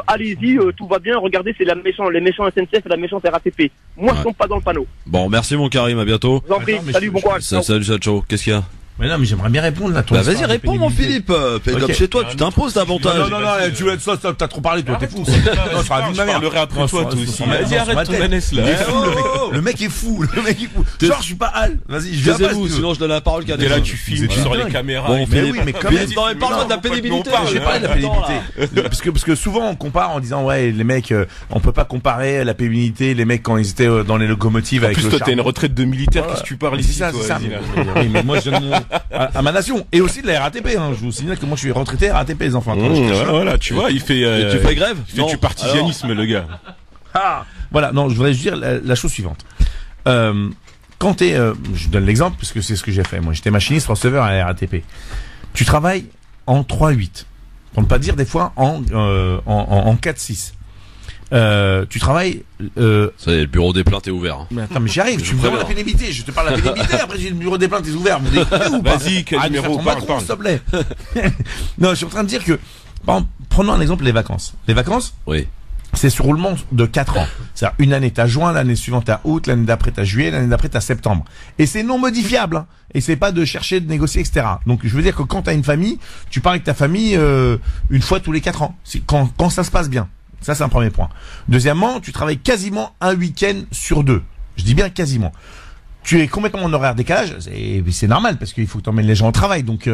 allez-y, tout va bien, regardez, c'est les méchants SNCF et la méchante RATP. Moi, je tombe pas dans le panneau. Bon, merci mon Karim, à bientôt. Je vous en prie, salut, bon courage. Salut, ciao. Qu'est-ce qu'il y a? Mais non, mais j'aimerais bien répondre là. Bah vas-y, réponds mon Philippe. Comme chez toi, tu t'imposes davantage. Non, tu veux être ça, t'as trop parlé, toi, t'es fou. Non, je parlerai après toi, toi aussi. Vas-y, arrête ton ânesse là. Le mec est fou, Genre, je suis pas Hal. Vas-y, je viens pas. Sinon je donne la parole qu'à des. Et là, tu filmes, tu sors les caméras. Bon, Philippe, mais comme parle-moi de la pénibilité. J'ai parlé de la pénibilité. Parce que souvent, on compare en disant, ouais, les mecs, on peut pas comparer la pénibilité, les mecs quand ils étaient dans les locomotives avec le charbon. En plus, toi, t'as une retraite de militaire, qu'est-ce que tu parles ici, toi? C'est ça. Mais moi, je donne à ma nation. Et aussi de la RATP, hein. Je vous signale que moi je suis retraité RATP, les enfants. Voilà, tu vois, il fait. Tu fais grève? Il fait du partisanisme, le gars. Voilà, non, je voudrais juste dire la chose suivante. Quand t'es, je donne l'exemple parce que c'est ce que j'ai fait. Moi, j'étais machiniste receveur à la RATP. Tu travailles en 3-8, pour ne pas dire des fois en 4-6. Tu travailles. Ça y est, le bureau des plaintes est ouvert. Hein. Mais attends, mais j'y arrive. Tu me demandes la pénibilité. Je te parle de la pénibilité. Après, j'ai le bureau des plaintes est ouvert. Vous écoutez ou pas? Vas-y, quel numéro? Parle. S'il te plaît. Non, je suis en train de dire que, par exemple, prenons un exemple, les vacances. Les vacances. Oui. C'est sur roulement de 4 ans. C'est-à-dire, une année t'as juin, l'année suivante t'as août, l'année d'après t'as juillet, l'année d'après t'as septembre. Et c'est non modifiable, hein. Et c'est pas de chercher, de négocier, etc. Donc, je veux dire que quand t'as une famille, tu parles avec ta famille, une fois tous les 4 ans. Quand ça se passe bien. Ça, c'est un premier point. Deuxièmement, tu travailles quasiment un week-end sur 2. Je dis bien quasiment. Tu es complètement en horaire décalage, c'est normal parce qu'il faut que tu emmènes les gens au travail. Donc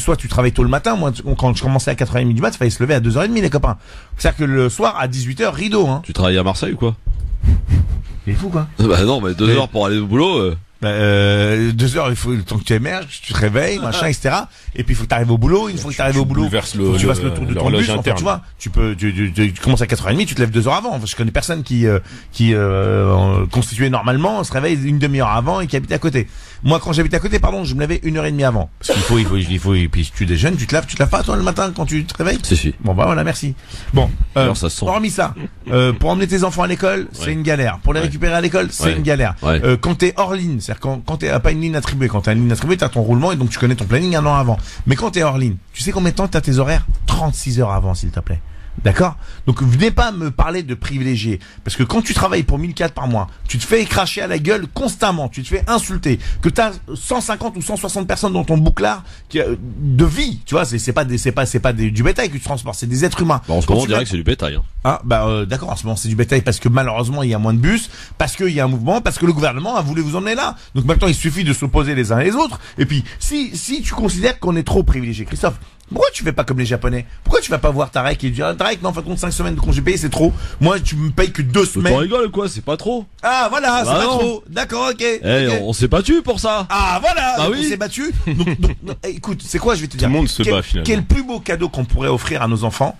soit tu travailles tôt le matin. Moi, quand je commençais à 4h30 du mat, il fallait se lever à 2h30, les copains. C'est-à-dire que le soir, à 18h, rideau, hein. Tu travailles à Marseille ou quoi? Il est fou, quoi. Bah non, mais 2 heures pour aller au boulot. 2 heures, il faut le temps que tu émerges, tu te réveilles, machin, etc. Et puis il faut que tu arrives au boulot. Une fois que tu arrives au boulot, tu fasses le tour de ton bus. Enfin, tu vois, tu commences à 4h30, tu te lèves 2 heures avant. Enfin, je connais personne qui constitué normalement se réveille une demi-heure avant et qui habite à côté. Moi, quand j'habite à côté, je me levais 1h30 avant. Parce qu'il faut, et puis tu déjeunes, tu te laves pas toi le matin quand tu te réveilles? Si. Bon, bah voilà, merci. Bon, alors, ça sent. Hormis ça, pour emmener tes enfants à l'école, c'est une galère. Pour les récupérer à l'école, c'est une galère. Quand t'es hors ligne, c'est-à-dire quand t'es pas une ligne attribuée, quand t'as une ligne attribuée, t'as ton roulement et donc tu connais ton planning un an avant. Mais quand t'es hors ligne, tu sais combien de temps t'as tes horaires? 36 heures avant, s'il te plaît. D'accord? Donc venez pas me parler de privilégiés. Parce que quand tu travailles pour 1004 par mois, tu te fais cracher à la gueule constamment, tu te fais insulter, que t'as 150 ou 160 personnes dans ton bouclard de vie, tu vois, c'est pas du bétail que tu transportes, c'est des êtres humains. Bon, en ce moment on dirait que c'est du bétail, hein. Ah d'accord, en ce moment c'est du bétail parce que malheureusement il y a moins de bus, parce qu'il y a un mouvement, parce que le gouvernement a voulu vous emmener là. Donc maintenant il suffit de s'opposer les uns et les autres. Et puis si tu considères qu'on est trop privilégié, Christophe, pourquoi tu fais pas comme les Japonais? Pourquoi tu vas pas voir Tarek et dire Tarek, non, en fin de compte 5 semaines de congé payé c'est trop. Moi tu me payes que 2 semaines. Tu rigoles quoi? C'est pas trop. Ah voilà, c'est pas trop. D'accord, ok. On s'est battu pour ça. Ah voilà, bah oui. On s'est battu. Donc, écoute, c'est quoi, je vais te dire. Tout le monde se bat finalement. Quel plus beau cadeau qu'on pourrait offrir à nos enfants?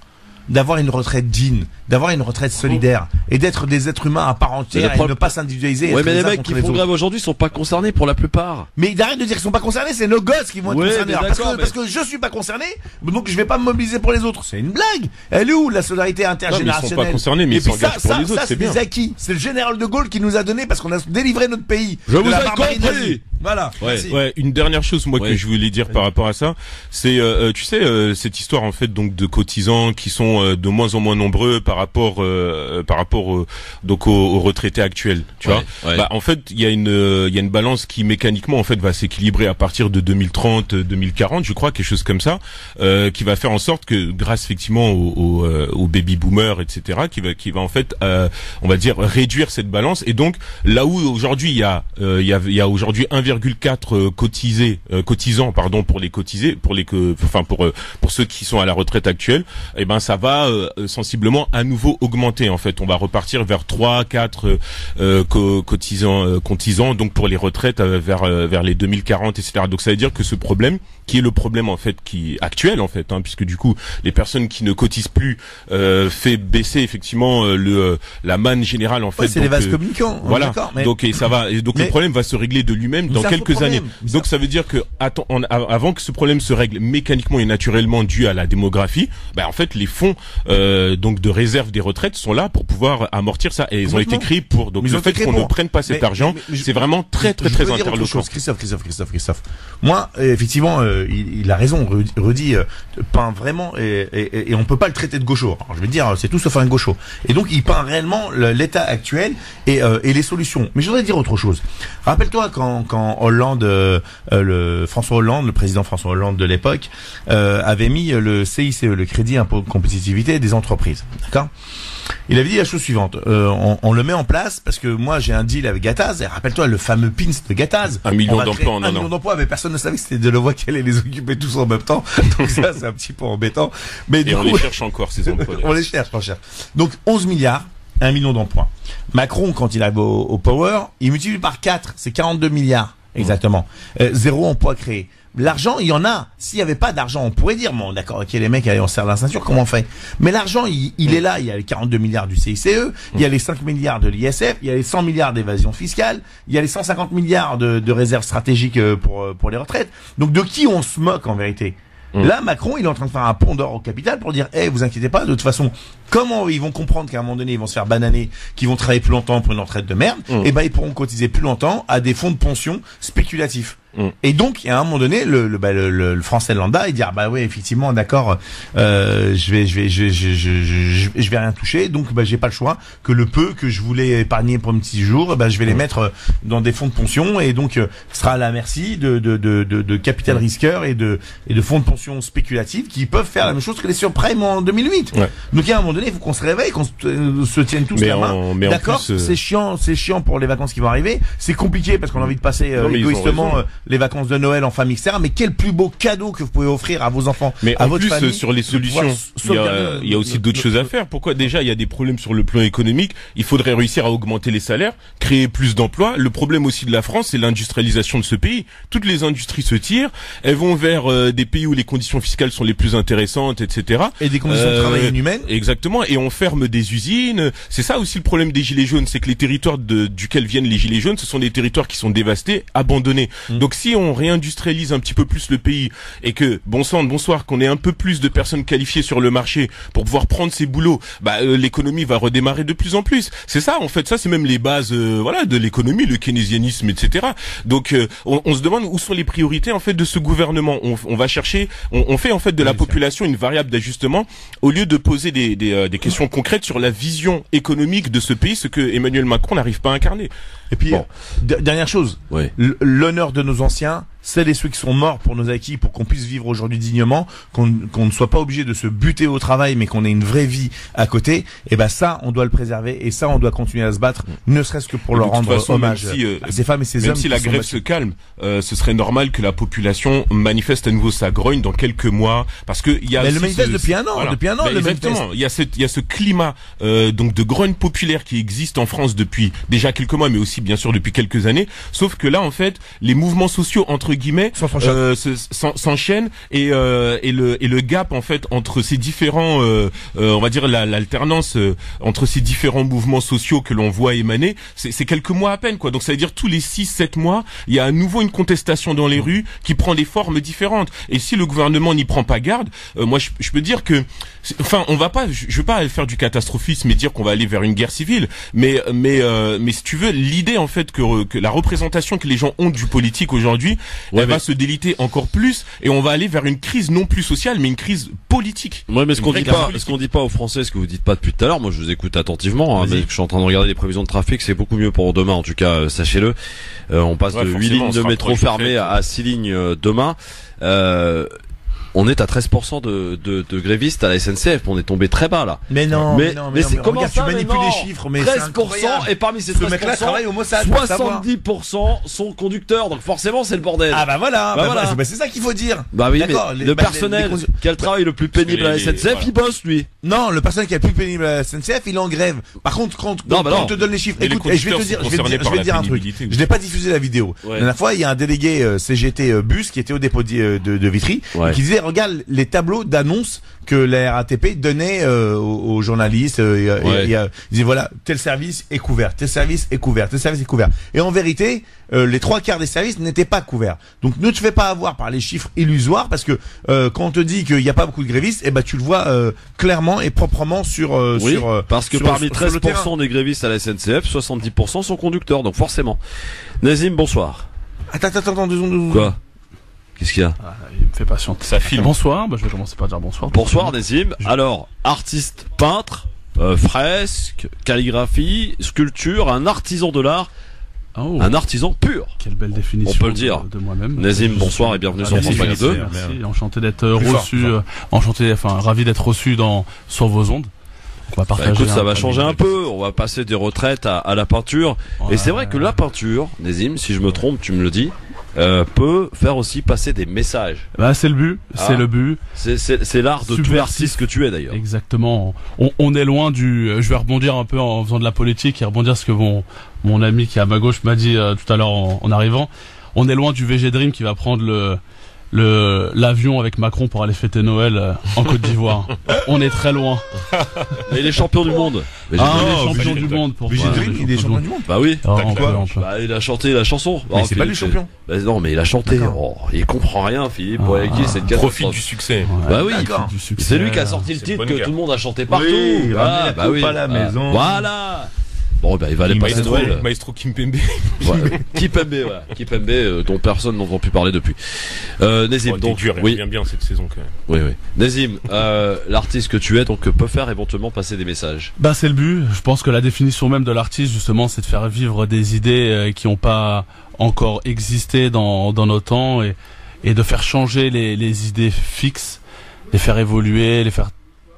D'avoir une retraite digne, d'avoir une retraite solidaire et d'être des êtres humains à part entière et de ne pas s'individualiser. Ouais, mais les mecs qui font grève aujourd'hui sont pas concernés pour la plupart. Mais arrête de dire qu'ils sont pas concernés, c'est nos gosses qui vont être concernés. Parce que je suis pas concerné, donc je vais pas me mobiliser pour les autres. C'est une blague. Elle est où la solidarité intergénérationnelle? Ils sont pas concernés, mais ils s'engagent pour les autres, c'est bien. C'est des acquis. C'est le général de Gaulle qui nous a donné parce qu'on a délivré notre pays. Je vous ai compris. Voilà. Ouais, une dernière chose moi que je voulais dire par rapport à ça, c'est tu sais cette histoire en fait donc de cotisants qui sont de moins en moins nombreux par rapport donc aux retraités actuels, tu vois. Bah en fait, il y a une balance qui mécaniquement en fait va s'équilibrer à partir de 2030, 2040, je crois, quelque chose comme ça, qui va faire en sorte que grâce effectivement aux baby boomers, etc., qui va en fait on va dire réduire cette balance. Et donc là où aujourd'hui il y a aujourd'hui 1,4 cotisants pardon pour ceux qui sont à la retraite actuelle, et ben ça va sensiblement à nouveau augmenter en fait. On va repartir vers 3-4 cotisants donc pour les retraites vers les 2040, etc. Donc ça veut dire que ce problème qui est le problème en fait qui actuel en fait, puisque du coup les personnes qui ne cotisent plus fait baisser effectivement la manne générale en fait. C'est les vases communicants. Voilà. Donc et ça va. Et donc le problème va se régler de lui-même dans quelques années. Donc ça veut dire que avant que ce problème se règle mécaniquement et naturellement dû à la démographie, bah en fait les fonds donc de réserve des retraites sont là pour pouvoir amortir ça et ils ont été créés pour. Donc le fait qu'on ne prenne pas cet argent, c'est vraiment très interloquant. Christophe. Moi effectivement il a raison, Rudy peint vraiment et on peut pas le traiter de gaucho. Alors, je veux dire, c'est tout sauf un gaucho. Et donc il peint réellement l'état actuel et les solutions. Mais je voudrais dire autre chose. Rappelle-toi quand Hollande, François Hollande, le président François Hollande de l'époque, avait mis le CICE, le crédit impôt de compétitivité des entreprises. D'accord ? Il avait dit la chose suivante, on le met en place parce que moi j'ai un deal avec Gattaz, et rappelle-toi le fameux pins de Gattaz. 1 million d'emplois en 1 million d'emplois, mais personne ne savait que c'était Delevoye qui allait les occuper tous en même temps. Donc ça c'est un petit peu embêtant. Mais on les cherche encore ces emplois. On les cherche. Donc 11 milliards, 1 million d'emplois. Macron quand il arrive au power, il multiplie par 4, c'est 42 milliards exactement. 0 emploi créé. L'argent, il y en a. S'il y avait pas d'argent, on pourrait dire, bon, d'accord, ok, les mecs, allez, on serre la ceinture, comment on fait? Mais l'argent, il est là. Il y a les 42 milliards du CICE, il y a les 5 milliards de l'ISF, il y a les 100 milliards d'évasion fiscale, il y a les 150 milliards de réserves stratégiques pour les retraites. Donc, de qui on se moque, en vérité? Là, Macron, il est en train de faire un pont d'or au capital pour dire, vous inquiétez pas, de toute façon, comment ils vont comprendre qu'à un moment donné, ils vont se faire bananer, qu'ils vont travailler plus longtemps pour une retraite de merde, et ben, ils pourront cotiser plus longtemps à des fonds de pension spéculatifs. Et donc, à un moment donné, le français lambda, il dit, ah bah ouais, effectivement, d'accord, je vais rien toucher, donc, bah, j'ai pas le choix, que le peu que je voulais épargner pour un petit jour, bah, je vais les mettre dans des fonds de pension, et donc, ce sera à la merci de capital risqueurs et de fonds de pension spéculatifs qui peuvent faire la même chose que les surprimes en 2008. Ouais. Donc, à un moment donné, il faut qu'on se réveille, qu'on se tienne tous la main. D'accord, c'est chiant pour les vacances qui vont arriver. C'est compliqué parce qu'on a envie de passer égoïstement les vacances de Noël en famille, etc. Mais quel plus beau cadeau que vous pouvez offrir à vos enfants, à votre famille. Mais en plus, sur les solutions, il y a aussi d'autres choses à faire. Pourquoi? Déjà, il y a des problèmes sur le plan économique. Il faudrait réussir à augmenter les salaires, créer plus d'emplois. Le problème aussi de la France, c'est l'industrialisation de ce pays. Toutes les industries se tirent. Elles vont vers des pays où les conditions fiscales sont les plus intéressantes, etc. Et des conditions de travail inhumaines. Exactement. Et on ferme des usines. C'est ça aussi le problème des gilets jaunes, c'est que les territoires duquel viennent les gilets jaunes, ce sont des territoires qui sont dévastés, abandonnés. Donc si on réindustrialise un petit peu plus le pays et que, bonsoir, qu'on ait un peu plus de personnes qualifiées sur le marché pour pouvoir prendre ces boulots, l'économie va redémarrer de plus en plus. C'est ça, en fait, ça c'est même les bases, de l'économie, le keynésianisme, etc. Donc on se demande où sont les priorités en fait de ce gouvernement. On va chercher, on fait en fait de la population une variable d'ajustement au lieu de poser des questions concrètes sur la vision économique de ce pays, ce que Emmanuel Macron n'arrive pas à incarner. Et puis, dernière chose, l'honneur de nos anciens, celles et ceux qui sont morts pour nos acquis, pour qu'on puisse vivre aujourd'hui dignement, qu'on ne soit pas obligé de se buter au travail, mais qu'on ait une vraie vie à côté, et ben ça, on doit le préserver, et ça, on doit continuer à se battre, ne serait-ce que pour leur rendre hommage à ces femmes et ces hommes. Même si la grève se calme, ce serait normal que la population manifeste à nouveau sa grogne dans quelques mois, parce que il y a. Mais le manifeste depuis un an, exactement. Il y a ce climat donc de grogne populaire qui existe en France depuis déjà quelques mois, mais aussi bien sûr depuis quelques années. Sauf que là, en fait, les mouvements sociaux entre entre guillemets s'enchaînent et le gap en fait entre ces différents on va dire l'alternance entre ces différents mouvements sociaux que l'on voit émaner, c'est quelques mois à peine quoi. Donc ça veut dire tous les 6-7 mois, il y a à nouveau une contestation dans les rues qui prend des formes différentes. Et si le gouvernement n'y prend pas garde, moi je peux dire que enfin on va pas, je veux pas faire du catastrophisme et dire qu'on va aller vers une guerre civile, mais si tu veux, l'idée en fait que la représentation que les gens ont du politique aujourd'hui, elle va se déliter encore plus et on va aller vers une crise non plus sociale mais une crise politique. Ouais, mais ce qu'on dit pas aux Français, ce que vous dites pas depuis tout à l'heure, moi je vous écoute attentivement, hein, mais je suis en train de regarder les prévisions de trafic, c'est beaucoup mieux pour demain en tout cas, sachez-le. On passe de 8 lignes de métro fermées à 6 lignes demain. On est à 13% de grévistes à la SNCF. On est tombé très bas là. Mais non. Mais c'est comment regarde, ça, tu manipules les chiffres. Mais 13% et parmi ces 13%, mec-là travaille au Mossad, 70% sont conducteurs. Donc forcément, c'est le bordel. Ah bah voilà. Bah c'est ça qu'il faut dire. Bah oui, mais le personnel qui a le travail le plus pénible à la SNCF, il bosse lui. Non, le personnel qui a le plus pénible à la SNCF, il est en grève. Par contre, quand on te donne les chiffres, écoute, je vais te dire un truc. Je n'ai pas diffusé la vidéo. La dernière fois, il y a un délégué CGT bus qui était au dépôt de Vitry et qui disait regarde les tableaux d'annonces que la RATP donnait aux journalistes. Il disait voilà, tel service est couvert, tel service est couvert, tel service est couvert. Et en vérité, les 3/4 des services n'étaient pas couverts. Donc ne te fais pas avoir par les chiffres illusoires parce que quand on te dit qu'il n'y a pas beaucoup de grévistes, tu le vois clairement et proprement parce que parmi 13% des grévistes à la SNCF, 70% sont conducteurs. Donc forcément. Nazim, bonsoir. Attends, 2 secondes. Quoi? Qu'est-ce qu'il y a? Il me fait patienter. Ça filme. Bonsoir, je vais commencer par dire bonsoir. Bonsoir Nazim. Alors, artiste peintre, fresque, calligraphie, sculpture, un artisan de l'art, un artisan pur. Quelle belle définition. On peut le dire. De moi-même. Nazim, bonsoir et bienvenue sur France Maghreb 2. Merci, enchanté d'être reçu, ravi d'être reçu sur vos ondes. On va partager. Écoute, ça va changer un peu. On va passer des retraites à la peinture. Et c'est vrai que la peinture, Nazim, si je me trompe, tu me le dis, peut faire aussi passer des messages. Bah c'est le but, c'est le but. C'est l'art de tout artiste que tu es d'ailleurs. Exactement. On est loin du. Je vais rebondir un peu en faisant de la politique et rebondir ce que mon ami qui est à ma gauche m'a dit tout à l'heure en arrivant. On est loin du VG Dream qui va prendre l'avion avec Macron pour aller fêter Noël en Côte d'Ivoire. On est très loin. Et il est champion du monde. Il est champion du monde pour VG Dream, il est champion du monde. Bah oui. Il a chanté la chanson. Mais c'est pas lui champion. Non, mais il a chanté. Il comprend rien, Philippe. C'est le profite du succès. Bah oui. C'est lui qui a sorti le titre que tout le monde a chanté partout. Bah oui. Pas la maison. Voilà. Bon, il va aller passer Noël. Maestro Kimpembe. Kimpembe, dont personne n'entend plus parler depuis. Nazim, donc. Dur, il revient bien cette saison, quand même. Oui. Nazim, l'artiste que tu es, donc, peut faire éventuellement passer des messages. Bah, c'est le but. Je pense que la définition même de l'artiste, justement, c'est de faire vivre des idées qui n'ont pas encore existé dans nos temps et de faire changer les idées fixes, les faire évoluer, les faire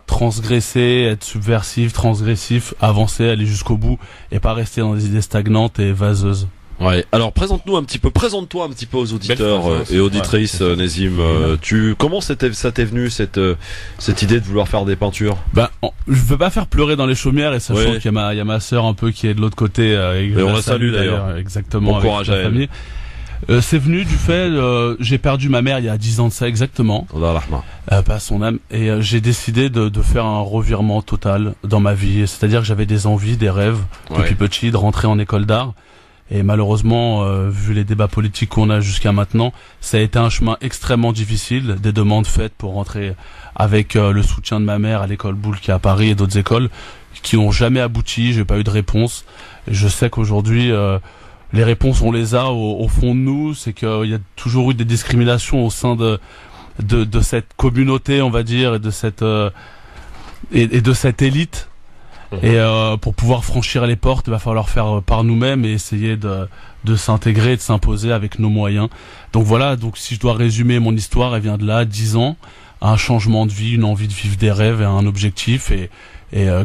transgresser, être transgressif, avancer, aller jusqu'au bout et pas rester dans des idées stagnantes et vaseuses. Ouais. Alors présente-toi un petit peu aux auditeurs et auditrices, Nazim. Comment ça t'est venu cette idée de vouloir faire des peintures? Je veux pas faire pleurer dans les chaumières et sachant qu'il y a ma sœur un peu qui est de l'autre côté. Et on la salue d'ailleurs. Exactement. Bon courage à elle. Famille. C'est venu du fait, j'ai perdu ma mère il y a 10 ans de ça exactement. Pas son âme. Et j'ai décidé de faire un revirement total dans ma vie. C'est-à-dire que j'avais des envies, des rêves depuis petit de rentrer en école d'art. Et malheureusement, vu les débats politiques qu'on a jusqu'à maintenant, ça a été un chemin extrêmement difficile. Des demandes faites pour rentrer avec le soutien de ma mère à l'école Boulle qui est à Paris et d'autres écoles qui n'ont jamais abouti. J'ai pas eu de réponse. Et je sais qu'aujourd'hui les réponses, on les a au fond de nous. C'est qu'il y a toujours eu des discriminations au sein de cette communauté, on va dire, et de cette élite. Et pour pouvoir franchir les portes, il va falloir faire par nous-mêmes et essayer de s'intégrer, de s'imposer avec nos moyens. Donc voilà. Donc si je dois résumer mon histoire, elle vient de là, 10 ans, un changement de vie, une envie de vivre des rêves et un objectif et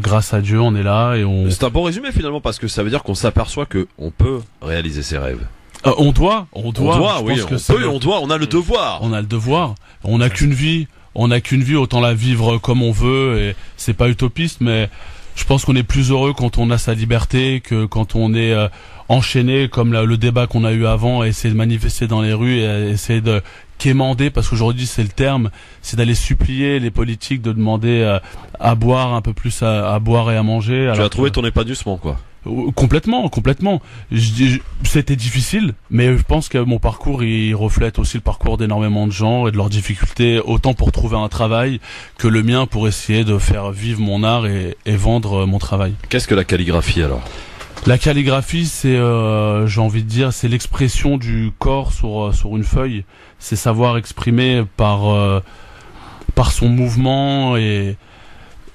grâce à Dieu, on est là et on. C'est un bon résumé finalement parce que ça veut dire qu'on s'aperçoit que on peut réaliser ses rêves. On doit. On a le devoir. On a le devoir. On n'a qu'une vie. Autant la vivre comme on veut et c'est pas utopiste, mais Je pense qu'on est plus heureux quand on a sa liberté que quand on est enchaîné, comme le débat qu'on a eu avant, à essayer de manifester dans les rues et à essayer de quémander, parce qu'aujourd'hui c'est le terme, c'est d'aller supplier les politiques de demander à boire un peu plus, à boire et à manger. Tu as trouvé ton épanouissement, quoi. Complètement. C'était difficile, mais je pense que mon parcours il reflète aussi le parcours d'énormément de gens et de leurs difficultés, autant pour trouver un travail que le mien pour essayer de faire vivre mon art et vendre mon travail. Qu'est-ce que la calligraphie alors ? La calligraphie, c'est, j'ai envie de dire, c'est l'expression du corps sur une feuille. C'est savoir exprimer par son mouvement et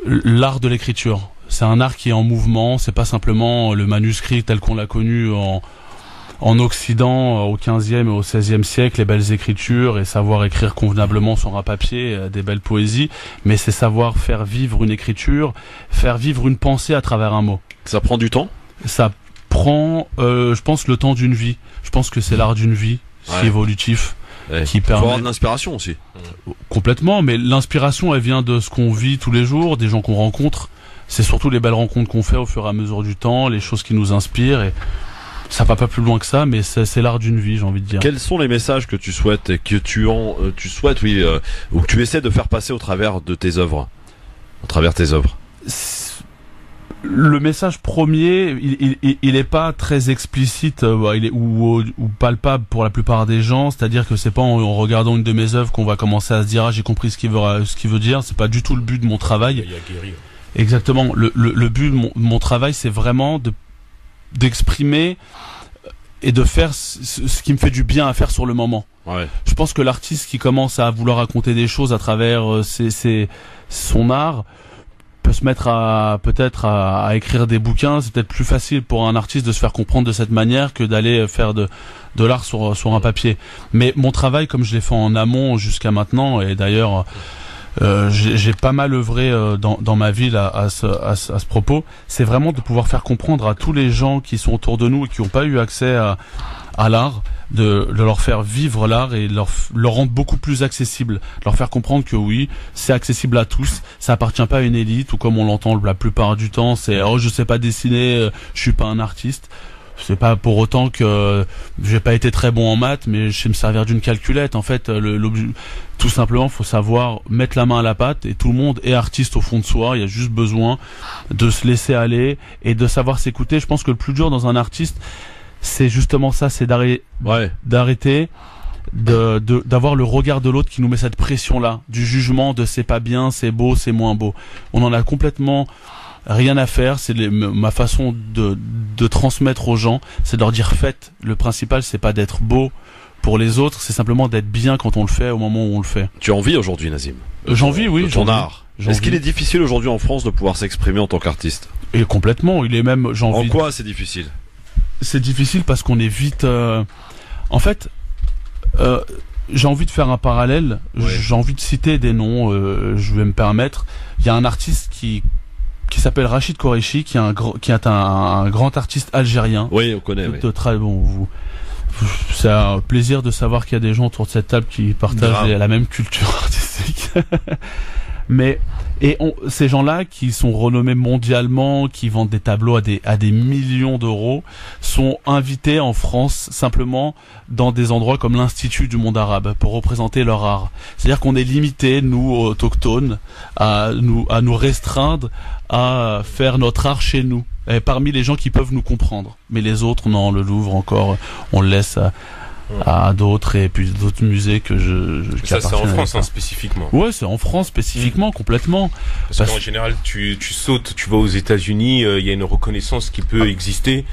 l'art de l'écriture. C'est un art qui est en mouvement, c'est pas simplement le manuscrit tel qu'on l'a connu en Occident au 15e et au 16e siècle, les belles écritures et savoir écrire convenablement sur un papier des belles poésies, mais c'est savoir faire vivre une écriture, faire vivre une pensée à travers un mot. Ça prend du temps ? Ça prend, je pense, le temps d'une vie. Je pense que c'est l'art d'une vie, c'est évolutif. Qui permet... Faut avoir de l'inspiration aussi. Complètement, mais l'inspiration elle vient de ce qu'on vit tous les jours, des gens qu'on rencontre. C'est surtout les belles rencontres qu'on fait au fur et à mesure du temps, les choses qui nous inspirent, et ça va pas plus loin que ça, mais c'est l'art d'une vie, j'ai envie de dire. Quels sont les messages que tu souhaites et que tu souhaites, ou que tu essaies de faire passer au travers de tes œuvres, Le message premier, il est pas très explicite, ou palpable pour la plupart des gens. C'est-à-dire que c'est pas en regardant une de mes œuvres qu'on va commencer à se dire j'ai compris ce qu'il veut dire. C'est pas du tout le but de mon travail. Il y a guéri. Exactement. Le but de mon travail, c'est vraiment d'exprimer et de faire ce qui me fait du bien à faire sur le moment. Ouais. Je pense que l'artiste qui commence à vouloir raconter des choses à travers son art peut se mettre peut-être à écrire des bouquins. C'est peut-être plus facile pour un artiste de se faire comprendre de cette manière que d'aller faire de l'art sur un papier. Mais mon travail, comme je l'ai fait en amont jusqu'à maintenant, et d'ailleurs j'ai pas mal œuvré dans ma vie à ce propos, c'est vraiment de pouvoir faire comprendre à tous les gens qui sont autour de nous et qui n'ont pas eu accès à l'art, de leur faire vivre l'art et leur rendre beaucoup plus accessible, leur faire comprendre que oui, c'est accessible à tous, ça appartient pas à une élite, ou comme on l'entend la plupart du temps, c'est je sais pas dessiner, je suis pas un artiste. C'est pas pour autant que j'ai pas été très bon en maths, mais je sais me servir d'une calculette. En fait, tout simplement, faut savoir mettre la main à la pâte, et tout le monde est artiste au fond de soi. Il y a juste besoin de se laisser aller et de savoir s'écouter. Je pense que le plus dur dans un artiste, c'est justement ça, c'est d'arrêter d'avoir le regard de l'autre qui nous met cette pression-là, du jugement de c'est pas bien, c'est beau, c'est moins beau. On en a complètement rien à faire. C'est ma façon de transmettre aux gens, c'est de leur dire faites. Le principal, c'est pas d'être beau pour les autres, c'est simplement d'être bien quand on le fait, au moment où on le fait. Tu en vis aujourd'hui, Nazim? J'en vis, oui. De ton art. Est-ce qu'il est difficile aujourd'hui en France de pouvoir s'exprimer en tant qu'artiste? Et complètement, il est même... En quoi c'est difficile? C'est difficile parce qu'on est vite... En fait, j'ai envie de faire un parallèle, j'ai envie de citer des noms, je vais me permettre. Il y a un artiste qui s'appelle Rachid Koreshi, qui est un grand artiste algérien. Oui, on connaît. Oui. Très bon. C'est un plaisir de savoir qu'il y a des gens autour de cette table qui partagent la même culture artistique. Ces gens-là qui sont renommés mondialement, qui vendent des tableaux à des millions d'euros, sont invités en France simplement dans des endroits comme l'Institut du monde arabe pour représenter leur art. C'est-à-dire qu'on est limité, nous autochtones, à nous restreindre à faire notre art chez nous, et parmi les gens qui peuvent nous comprendre. Mais les autres, non, le Louvre encore, on le laisse à d'autres, et puis d'autres musées que ça c'est en France spécifiquement. Ouais, c'est en France spécifiquement, complètement. Parce qu'en général tu sautes, tu vas aux États-Unis, il y a une reconnaissance qui peut exister,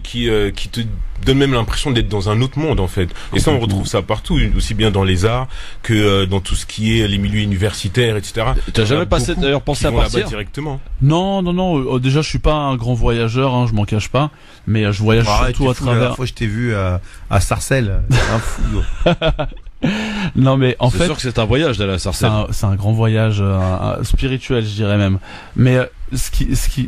qui te donne même l'impression d'être dans un autre monde en fait. Et ça on retrouve ça partout, aussi bien dans les arts que dans tout ce qui est les milieux universitaires, etc. Tu as jamais pensé à partir directement? Non. Déjà je suis pas un grand voyageur, je m'en cache pas, mais je voyage surtout à travers. La dernière fois je t'ai vu à Sarcelles. Un fou. Non mais en fait, c'est sûr que c'est un voyage d'aller à Sarcelles. C'est un grand voyage spirituel, je dirais même. Mais ce qu'il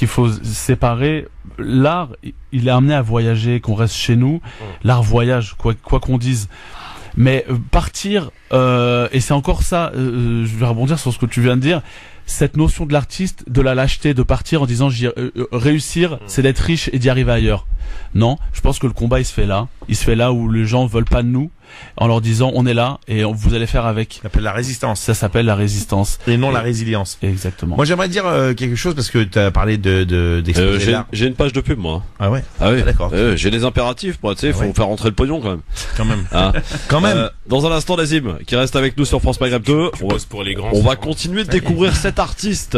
faut séparer, l'art, il est amené à voyager, qu'on reste chez nous. L'art voyage, quoi qu'on dise. Mais partir, et c'est encore ça, je vais rebondir sur ce que tu viens de dire, cette notion de l'artiste, de la lâcheté, de partir en disant réussir, c'est d'être riche et d'y arriver ailleurs. Non, je pense que le combat il se fait là où les gens veulent pas de nous, en leur disant on est là et vous allez faire avec. Ça s'appelle la résistance. Ça s'appelle la résistance. Et non la résilience. Exactement. Moi j'aimerais dire quelque chose parce que tu as parlé d'exposer l'art. J'ai une page de pub moi. Ah ouais. Ah oui. D'accord. J'ai des impératifs, moi, tu sais, faut faire rentrer le pognon quand même. Quand même. Dans un instant, Nazim, qui reste avec nous sur France Maghreb 2. On va continuer de découvrir cet artiste.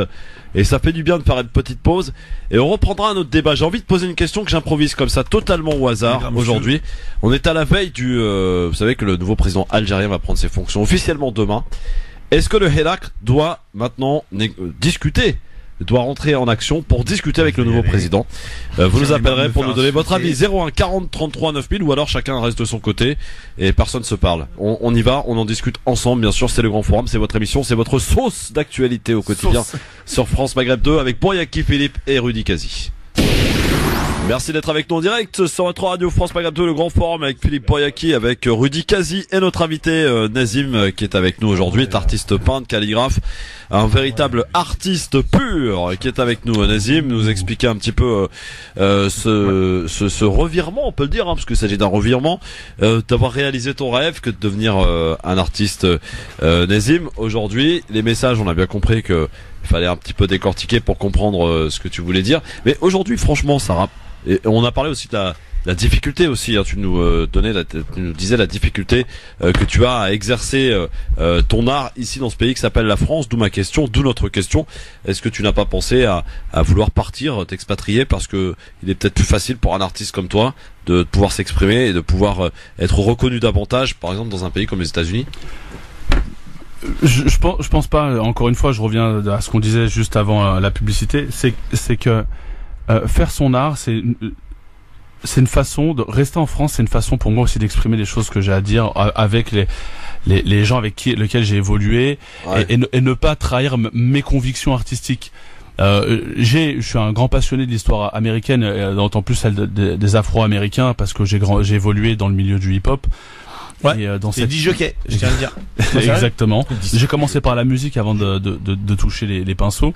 Et ça fait du bien de faire une petite pause. Et on reprendra un autre débat. J'ai envie de poser une question que j'improvise comme ça, totalement au hasard, aujourd'hui. On est à la veille du... vous savez que le nouveau président algérien va prendre ses fonctions officiellement demain. Est-ce que le Hirak doit maintenant doit rentrer en action pour discuter avec le nouveau président? Vous nous appellerez pour nous donner votre avis. 01 40 33 9000 ou alors chacun reste de son côté et personne se parle. On y va, on en discute ensemble, bien sûr. C'est le Grand Forum, c'est votre émission, c'est votre sauce d'actualité au quotidien sur France Maghreb 2 avec Boyaki Philippe et Rudy Kazi. Merci d'être avec nous en direct sur votre radio France Maghreb 2, le Grand Forum avec Philippe Boyaki, avec Rudy Kazi et notre invité Nazim qui est avec nous aujourd'hui, artiste peintre, calligraphe, un véritable artiste pur qui est avec nous. Nazim nous expliquer un petit peu ce revirement, on peut le dire, parce qu'il s'agit d'un revirement, d'avoir réalisé ton rêve que de devenir un artiste. Nazim, aujourd'hui, les messages, on a bien compris que il fallait un petit peu décortiquer pour comprendre ce que tu voulais dire, mais aujourd'hui, franchement, ça et on a parlé aussi de la difficulté aussi, hein, tu nous disais la difficulté que tu as à exercer ton art ici dans ce pays qui s'appelle la France, d'où notre question. Est-ce que tu n'as pas pensé à vouloir partir, t'expatrier, parce que il est peut-être plus facile pour un artiste comme toi de pouvoir s'exprimer et de pouvoir être reconnu davantage, par exemple dans un pays comme les États-Unis? Je pense pas. Encore une fois, je reviens à ce qu'on disait juste avant la publicité. C'est que faire son art, c'est une façon de rester en France. C'est une façon pour moi aussi d'exprimer les choses que j'ai à dire avec les gens avec lesquels j'ai évolué, ouais. et ne pas trahir mes convictions artistiques. Je suis un grand passionné de l'histoire américaine, d'autant plus celle des Afro-Américains, parce que j'ai évolué dans le milieu du hip-hop. Ouais, c'est dit jockey, je tiens à le dire. Exactement. J'ai commencé par la musique avant de toucher les pinceaux.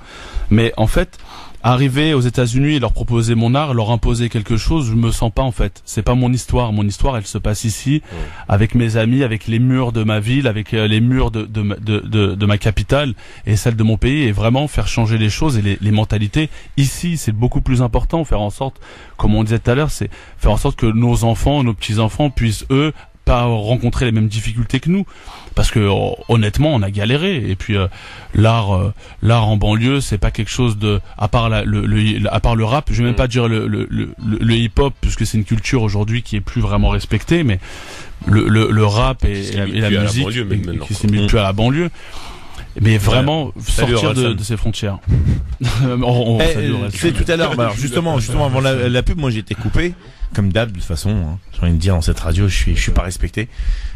Mais en fait, arriver aux États-Unis et leur proposer mon art, leur imposer quelque chose, je me sens pas en fait. C'est pas mon histoire. Mon histoire, elle se passe ici, avec mes amis, avec les murs de ma ville, avec les murs de ma capitale et celle de mon pays, et vraiment faire changer les choses et les mentalités. Ici, c'est beaucoup plus important. Faire en sorte, comme on disait tout à l'heure, c'est faire en sorte que nos enfants, nos petits-enfants puissent, eux, pas rencontrer les mêmes difficultés que nous, parce que honnêtement on a galéré. Et puis l'art en banlieue, c'est pas quelque chose de, à part le rap, je vais même pas dire le hip hop, puisque c'est une culture aujourd'hui qui est plus vraiment respectée, mais le rap et la musique qui s'est mis plus à la banlieue. Mais vraiment sortir de ces frontières. C'est tout à l'heure. Alors justement avant la pub, moi j'ai été coupé comme d'hab, de toute façon. Hein. J'ai envie de dire, dans cette radio, je suis pas respecté.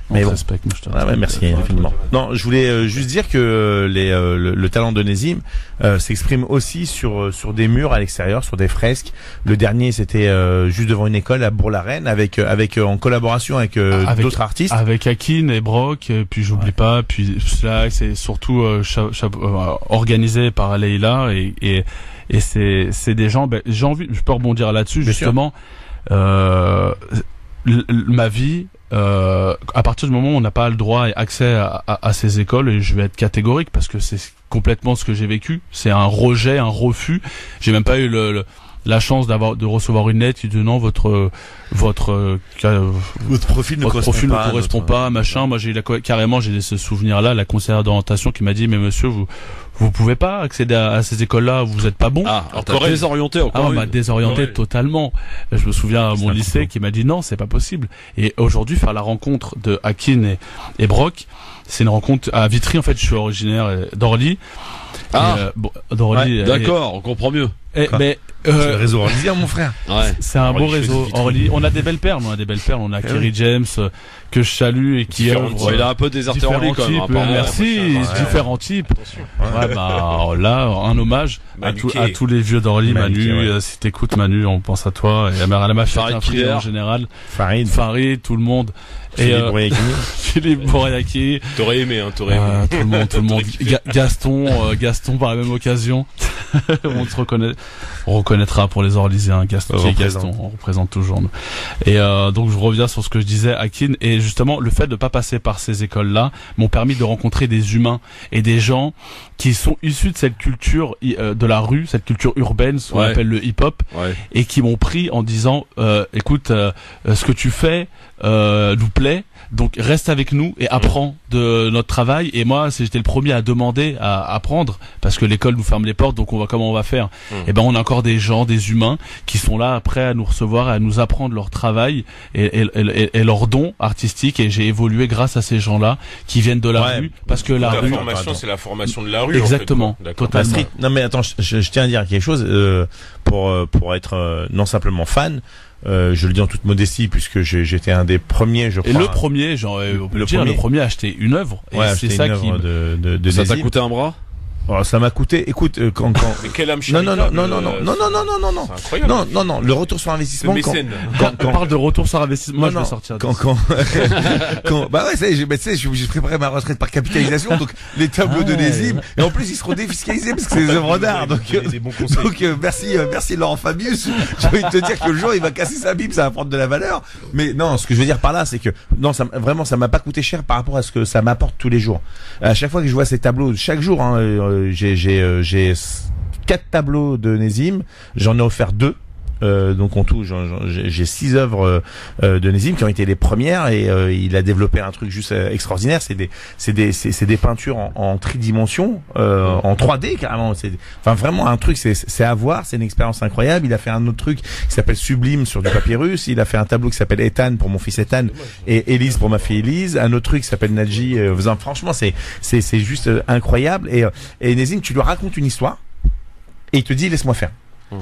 Mais bon. Respecte, moi, je te ouais, merci infiniment. Non, je voulais juste dire que le talent de Nazim s'exprime aussi sur des murs à l'extérieur, sur des fresques. Le dernier, c'était juste devant une école à Bourg-la-Reine, avec en collaboration avec d'autres artistes, avec Akin et Brock. Puis j'oublie pas. Puis là, c'est surtout organisé par Leïla et c'est des gens. J'ai envie, je peux rebondir là-dessus justement. Ma vie, à partir du moment où on n'a pas le droit et accès à ces écoles, et je vais être catégorique parce que c'est complètement ce que j'ai vécu, c'est un rejet, un refus. J'ai même pas eu la chance de recevoir une lettre qui dit non, votre profil ne correspond pas, machin. Moi j'ai carrément ce souvenir là, la conseillère d'orientation qui m'a dit mais monsieur vous pouvez pas accéder à ces écoles-là, vous êtes pas bon. Encore désorienté encore. On m'a désorienté totalement. Je me souviens à mon lycée qui m'a dit non, c'est pas possible. Et aujourd'hui, faire la rencontre de Akin et Brock, c'est une rencontre à Vitry. En fait, je suis originaire d'Orly. D'Orly. D'accord, on comprend mieux. Mais c'est le réseau orlysien, mon frère. Ouais. C'est un beau réseau. Orly. On a des belles perles. On a Kerry James que je salue et qui il a un peu déserté Orly quand même. Merci. Différents types. Ouais, là, un hommage à tous les vieux d'Orly. Manu, si t'écoutes Manu, on pense à toi. Et à la machine en général. Farid, tout le monde. Philippe Bouriaki. T'aurais aimé, hein, t'aurais aimé. Tout le monde. Gaston par la même occasion. On reconnaîtra pour les Orlysiens. Gaston, on représente toujours. Et donc je reviens sur ce que je disais, Akin, et justement le fait de pas passer par ces écoles-là m'ont permis de rencontrer des humains et des gens qui sont issus de cette culture de la rue, cette culture urbaine, ce qu'on appelle le hip-hop, et qui m'ont pris en disant écoute, ce que tu fais nous plaît, donc reste avec nous et apprends de notre travail. Et moi, j'étais le premier à demander à apprendre, parce que l'école nous ferme les portes, donc comment on va faire? Et ben on a encore des gens, des humains qui sont là prêts à nous recevoir et à nous apprendre leur travail et leurs dons artistiques, et j'ai évolué grâce à ces gens-là qui viennent de la rue, parce que la rue, formation, c'est la formation de la rue. Exactement, en fait, totalement. Non mais attends, je tiens à dire quelque chose pour être non simplement fan. Je le dis en toute modestie, puisque j'étais un des premiers, je crois. Et le premier, le premier a acheté une œuvre. Et c'est ça qui de ça t'a coûté un bras? Alors, ça m'a coûté, écoute, quand... Mais quelle âme non, c'est incroyable. Non, le retour sur investissement, quand on parle de retour sur investissement, moi, je vais sortir. Bah ouais, j'ai préparé ma retraite par capitalisation, donc les tableaux de Nézim, et en plus, ils seront défiscalisés parce que c'est des œuvres d'art, donc merci Laurent Fabius. J'ai envie de te dire que le jour, il va casser sa Bible, ça va prendre de la valeur. Mais non, ce que je veux dire par là, c'est que, non, vraiment, ça m'a pas coûté cher par rapport à ce que ça m'apporte tous les jours. À chaque fois que je vois ces tableaux, chaque jour, j'ai 4 tableaux de Nézim, j'en ai offert 2. Donc en tout, j'ai 6 œuvres de Nézim qui ont été les premières, et il a développé un truc juste extraordinaire. C'est des peintures en tridimension, en 3D carrément. Enfin vraiment un truc, c'est à voir, c'est une expérience incroyable. Il a fait un autre truc qui s'appelle Sublime sur du papyrus. Il a fait un tableau qui s'appelle Ethan pour mon fils Ethan et Élise pour ma fille Élise. Un autre truc qui s'appelle Nadji. Franchement, c'est juste incroyable. Et Nézim, tu lui racontes une histoire et il te dit laisse-moi faire.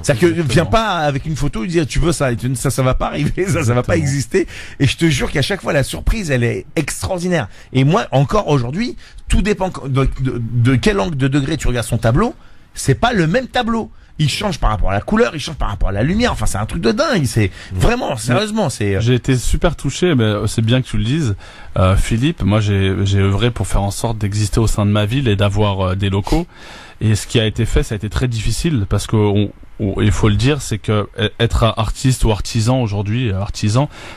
C'est-à-dire que viens pas avec une photo et dire tu veux ça, ça va pas arriver, ça va pas exister. Et je te jure qu'à chaque fois la surprise, elle est extraordinaire. Et moi, encore aujourd'hui, tout dépend de quel angle de degré tu regardes son tableau. C'est pas le même tableau. Il change par rapport à la couleur, il change par rapport à la lumière. Enfin, c'est un truc de dingue. C'est vraiment, sérieusement, c'est. J'ai été super touché, mais c'est bien que tu le dises, Philippe. Moi, j'ai œuvré pour faire en sorte d'exister au sein de ma ville et d'avoir des locaux. Et ce qui a été fait, ça a été très difficile, parce que il faut le dire, c'est que être artiste ou artisan aujourd'hui,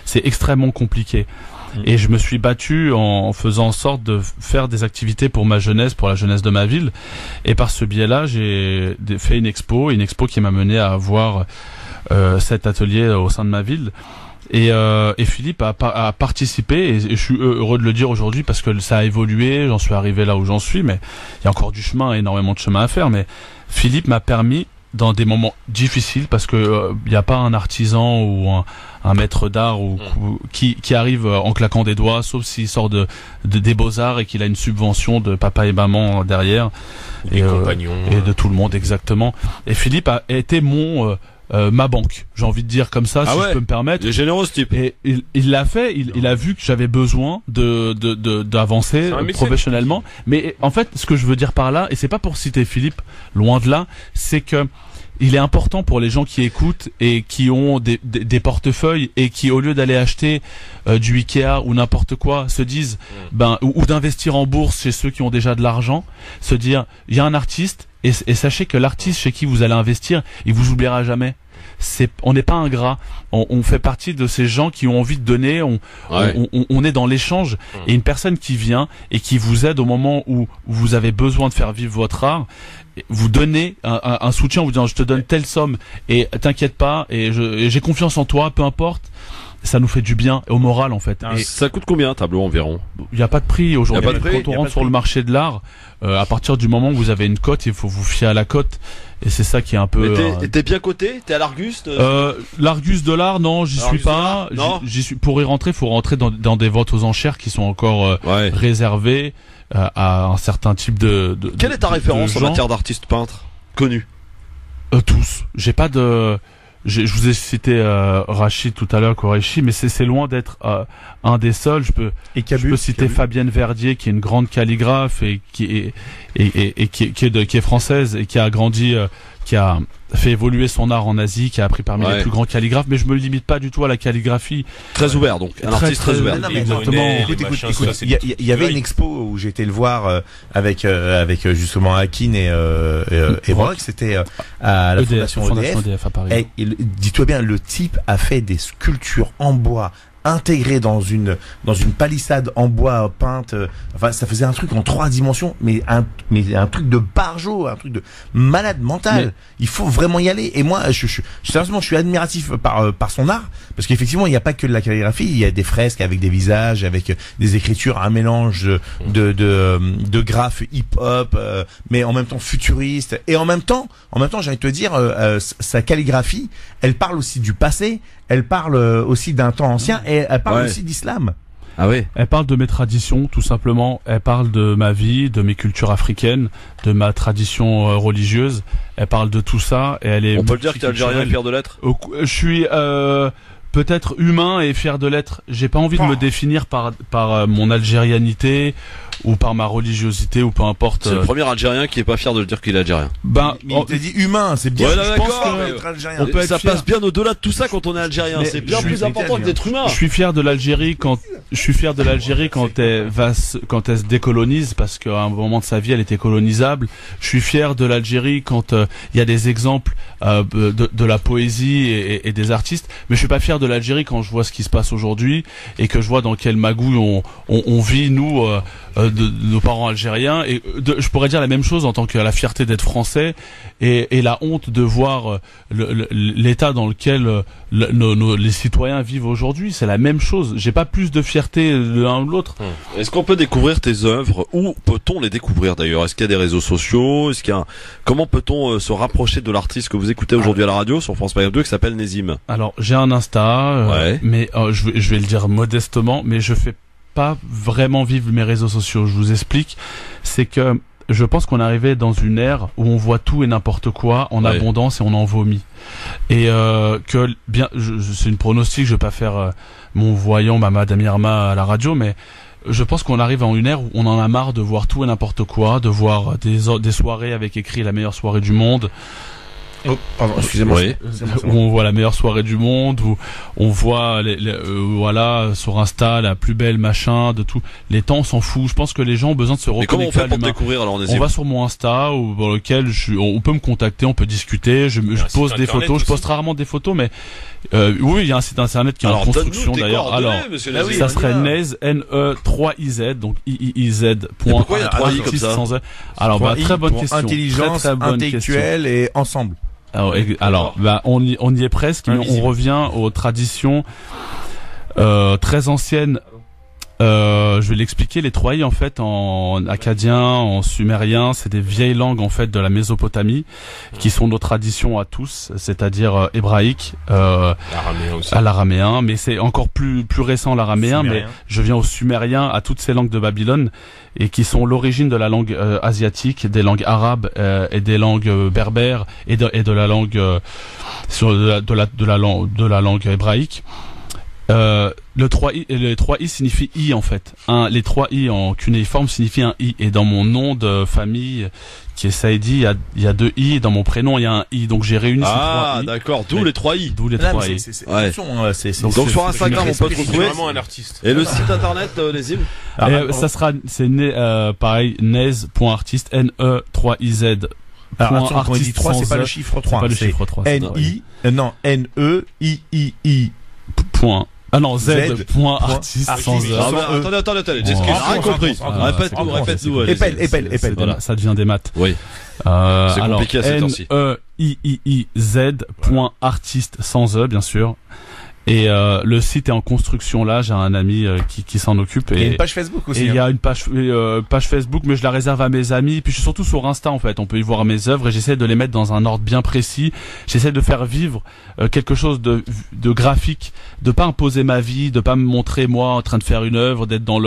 c'est extrêmement compliqué. Et je me suis battu en faisant en sorte de faire des activités pour ma jeunesse, pour la jeunesse de ma ville. Et par ce biais-là, j'ai fait une expo qui m'a mené à avoir cet atelier au sein de ma ville. Et Philippe a participé, et je suis heureux de le dire aujourd'hui, parce que ça a évolué, j'en suis arrivé là où j'en suis, mais il y a encore du chemin, énormément de chemin à faire. Mais Philippe m'a permis, dans des moments difficiles, parce que il n'y a pas un artisan ou un maître d'art qui arrive en claquant des doigts, sauf s'il sort des Beaux-Arts et qu'il a une subvention de papa et maman derrière, et de tout le monde, exactement. Et Philippe a été ma banque, j'ai envie de dire comme ça, si je peux me permettre. Il est généreux, ce type. Et il l'a fait, il a vu que j'avais besoin d'avancer professionnellement. Mais en fait, ce que je veux dire par là, et c'est pas pour citer Philippe, loin de là, c'est que il est important pour les gens qui écoutent et qui ont des portefeuilles, et qui, au lieu d'aller acheter du Ikea ou n'importe quoi, se disent ou d'investir en bourse chez ceux qui ont déjà de l'argent, se dire il y a un artiste, et sachez que l'artiste chez qui vous allez investir, il vous oubliera jamais. On n'est pas ingrat, on fait partie de ces gens qui ont envie de donner, on est dans l'échange. Et une personne qui vient et qui vous aide au moment où vous avez besoin de faire vivre votre art, vous donnez un soutien en vous disant je te donne telle somme et t'inquiète pas, et j'ai confiance en toi, peu importe. Ça nous fait du bien au moral, en fait. Et ça coûte combien un tableau environ? Il n'y a pas de prix aujourd'hui. Quand on rentre sur le marché de l'art, à partir du moment où vous avez une cote, il faut vous fier à la cote. Et c'est ça qui est un peu. Mais t'es bien coté? T'es à l'Argus? L'Argus de l'art, non, j'y suis pas. J'y suis. Pour y rentrer, faut rentrer dans des ventes aux enchères qui sont encore réservées à un certain type de. Quelle est ta référence en matière d'artiste peintre connu? Tous. J'ai pas de. Je vous ai cité Rachid tout à l'heure, Koreshi, mais c'est loin d'être un des seuls. Je peux citer Fabienne Verdier, qui est une grande calligraphe et qui est française et qui a grandi, qui a fait évoluer son art en Asie, qui a appris parmi les plus grands calligraphes, mais je me limite pas du tout à la calligraphie. Très ouvert, donc un artiste très ouvert. Non, mais exactement. Écoute, il y avait une expo où j'ai été le voir avec justement Akin et Brock, c'était à la Fondation EDF à Paris. Et dis-toi bien, le type a fait des sculptures en bois intégré dans une palissade en bois peinte. Enfin, ça faisait un truc en 3 dimensions, mais un truc de barjo, un truc de malade mental. Mais il faut vraiment y aller. Et moi, sérieusement, je suis admiratif par son art, parce qu'effectivement, il n'y a pas que de la calligraphie. Il y a des fresques avec des visages, avec des écritures, un mélange de graphes hip-hop, mais en même temps futuriste. Et en même temps, j'ai envie de te dire, sa calligraphie, elle parle aussi du passé. Elle parle aussi d'un temps ancien et elle parle aussi d'islam. Ah oui. Elle parle de mes traditions, tout simplement. Elle parle de ma vie, de mes cultures africaines, de ma tradition religieuse. Elle parle de tout ça et elle est. On peut le dire que t'es algérien et fier de l'être. Je suis peut-être humain et fier de l'être. J'ai pas envie de me définir par mon algérianité ou par ma religiosité ou peu importe. C'est le premier Algérien qui est pas fier de le dire qu'il est algérien. Mais il t'a dit humain, c'est bien. Ouais, je pense que Algérien. Ça passe bien au-delà de tout ça quand on est algérien. C'est bien plus important que d'être humain. Je suis fier de l'Algérie quand elle se décolonise, parce qu'à un moment de sa vie elle était colonisable. Je suis fier de l'Algérie quand il y a des exemples de la poésie et des artistes. Mais je suis pas fier de l'Algérie quand je vois ce qui se passe aujourd'hui et que je vois dans quel magouille on vit nous. De nos parents algériens, et je pourrais dire la même chose en tant que la fierté d'être français et la honte de voir l'état dans lequel les citoyens vivent aujourd'hui. C'est la même chose. J'ai pas plus de fierté de l'un ou de l'autre. Est-ce qu'on peut découvrir tes œuvres? Où peut-on les découvrir d'ailleurs? Est-ce qu'il y a des réseaux sociaux? Comment peut-on se rapprocher de l'artiste que vous écoutez aujourd'hui à la radio sur France Maghreb 2 qui s'appelle Nézim? Alors j'ai un Insta, mais je vais le dire modestement, mais je fais pas vraiment vivre mes réseaux sociaux. Je vous explique. C'est que je pense qu'on est arrivé dans une ère où on voit tout et n'importe quoi en abondance et on en vomit. Et c'est une pronostic, je vais pas faire mon voyant Madame Irma à la radio, mais je pense qu'on arrive à une ère où on en a marre de voir tout et n'importe quoi, de voir des soirées avec écrit la meilleure soirée du monde. Oh, pardon, excusez-moi. Oui. Où on voit la meilleure soirée du monde, où on voit voilà sur Insta la plus belle machin de tout. Les temps, on s'en fout. Je pense que les gens ont besoin de se reconnecter. Mais comment on fait pour te découvrir alors? On va sur mon Insta dans lequel on peut me contacter, on peut discuter. Je pose des photos. Je poste rarement des photos, mais oui, il y a un site internet qui est en construction d'ailleurs. Alors, ça serait Nez NE3IZ, donc IIZ. Pourquoi il y a 3 I comme ça? Alors, très bonne question. Intelligence, intellectuelle et ensemble. Alors, on y est presque, mais on revient aux traditions très anciennes. Je vais l'expliquer. Les 3 I en fait en acadien, en sumérien, c'est des vieilles langues en fait de la Mésopotamie qui sont nos traditions à tous, c'est-à-dire hébraïque, à l'araméen, mais c'est encore plus récent l'araméen. Mais je viens au sumérien, à toutes ces langues de Babylone et qui sont l'origine de la langue asiatique, des langues arabes et des langues berbères et de la langue de la langue hébraïque. Les 3 I signifient I en fait. Les 3 I en cunéiforme signifient un I. Et dans mon nom de famille, qui est Saïdi, il y a 2 I. Et dans mon prénom, il y a un I. Donc j'ai réuni ces 3 I. Ah, d'accord. D'où les 3 I. D'où les 3 I. Donc sur Instagram, on peut te retrouver. Vraiment un artiste. Et le site internet, Nézim? C'est pareil, nez.artiste, NE3IZ. Alors, attends, quand on dit 3, c'est pas le chiffre 3. C'est pas le chiffre 3. N-E-I-I. Point. Ah non, Z.artiste sans E. Attendez, j'ai rien compris. Répète-nous. Épelle. Voilà, ça devient des maths. Oui. C'est compliqué à cette temps-ci. NEIIZ.artiste sans E, bien sûr. Et le site est en construction là, j'ai un ami qui s'en occupe. Et il y a une page Facebook aussi. Et il y a une page Facebook, mais je la réserve à mes amis. Puis je suis surtout sur Insta en fait, on peut y voir mes œuvres et j'essaie de les mettre dans un ordre bien précis. J'essaie de faire vivre quelque chose de graphique, de pas imposer ma vie, de pas me montrer moi en train de faire une œuvre, d'être dans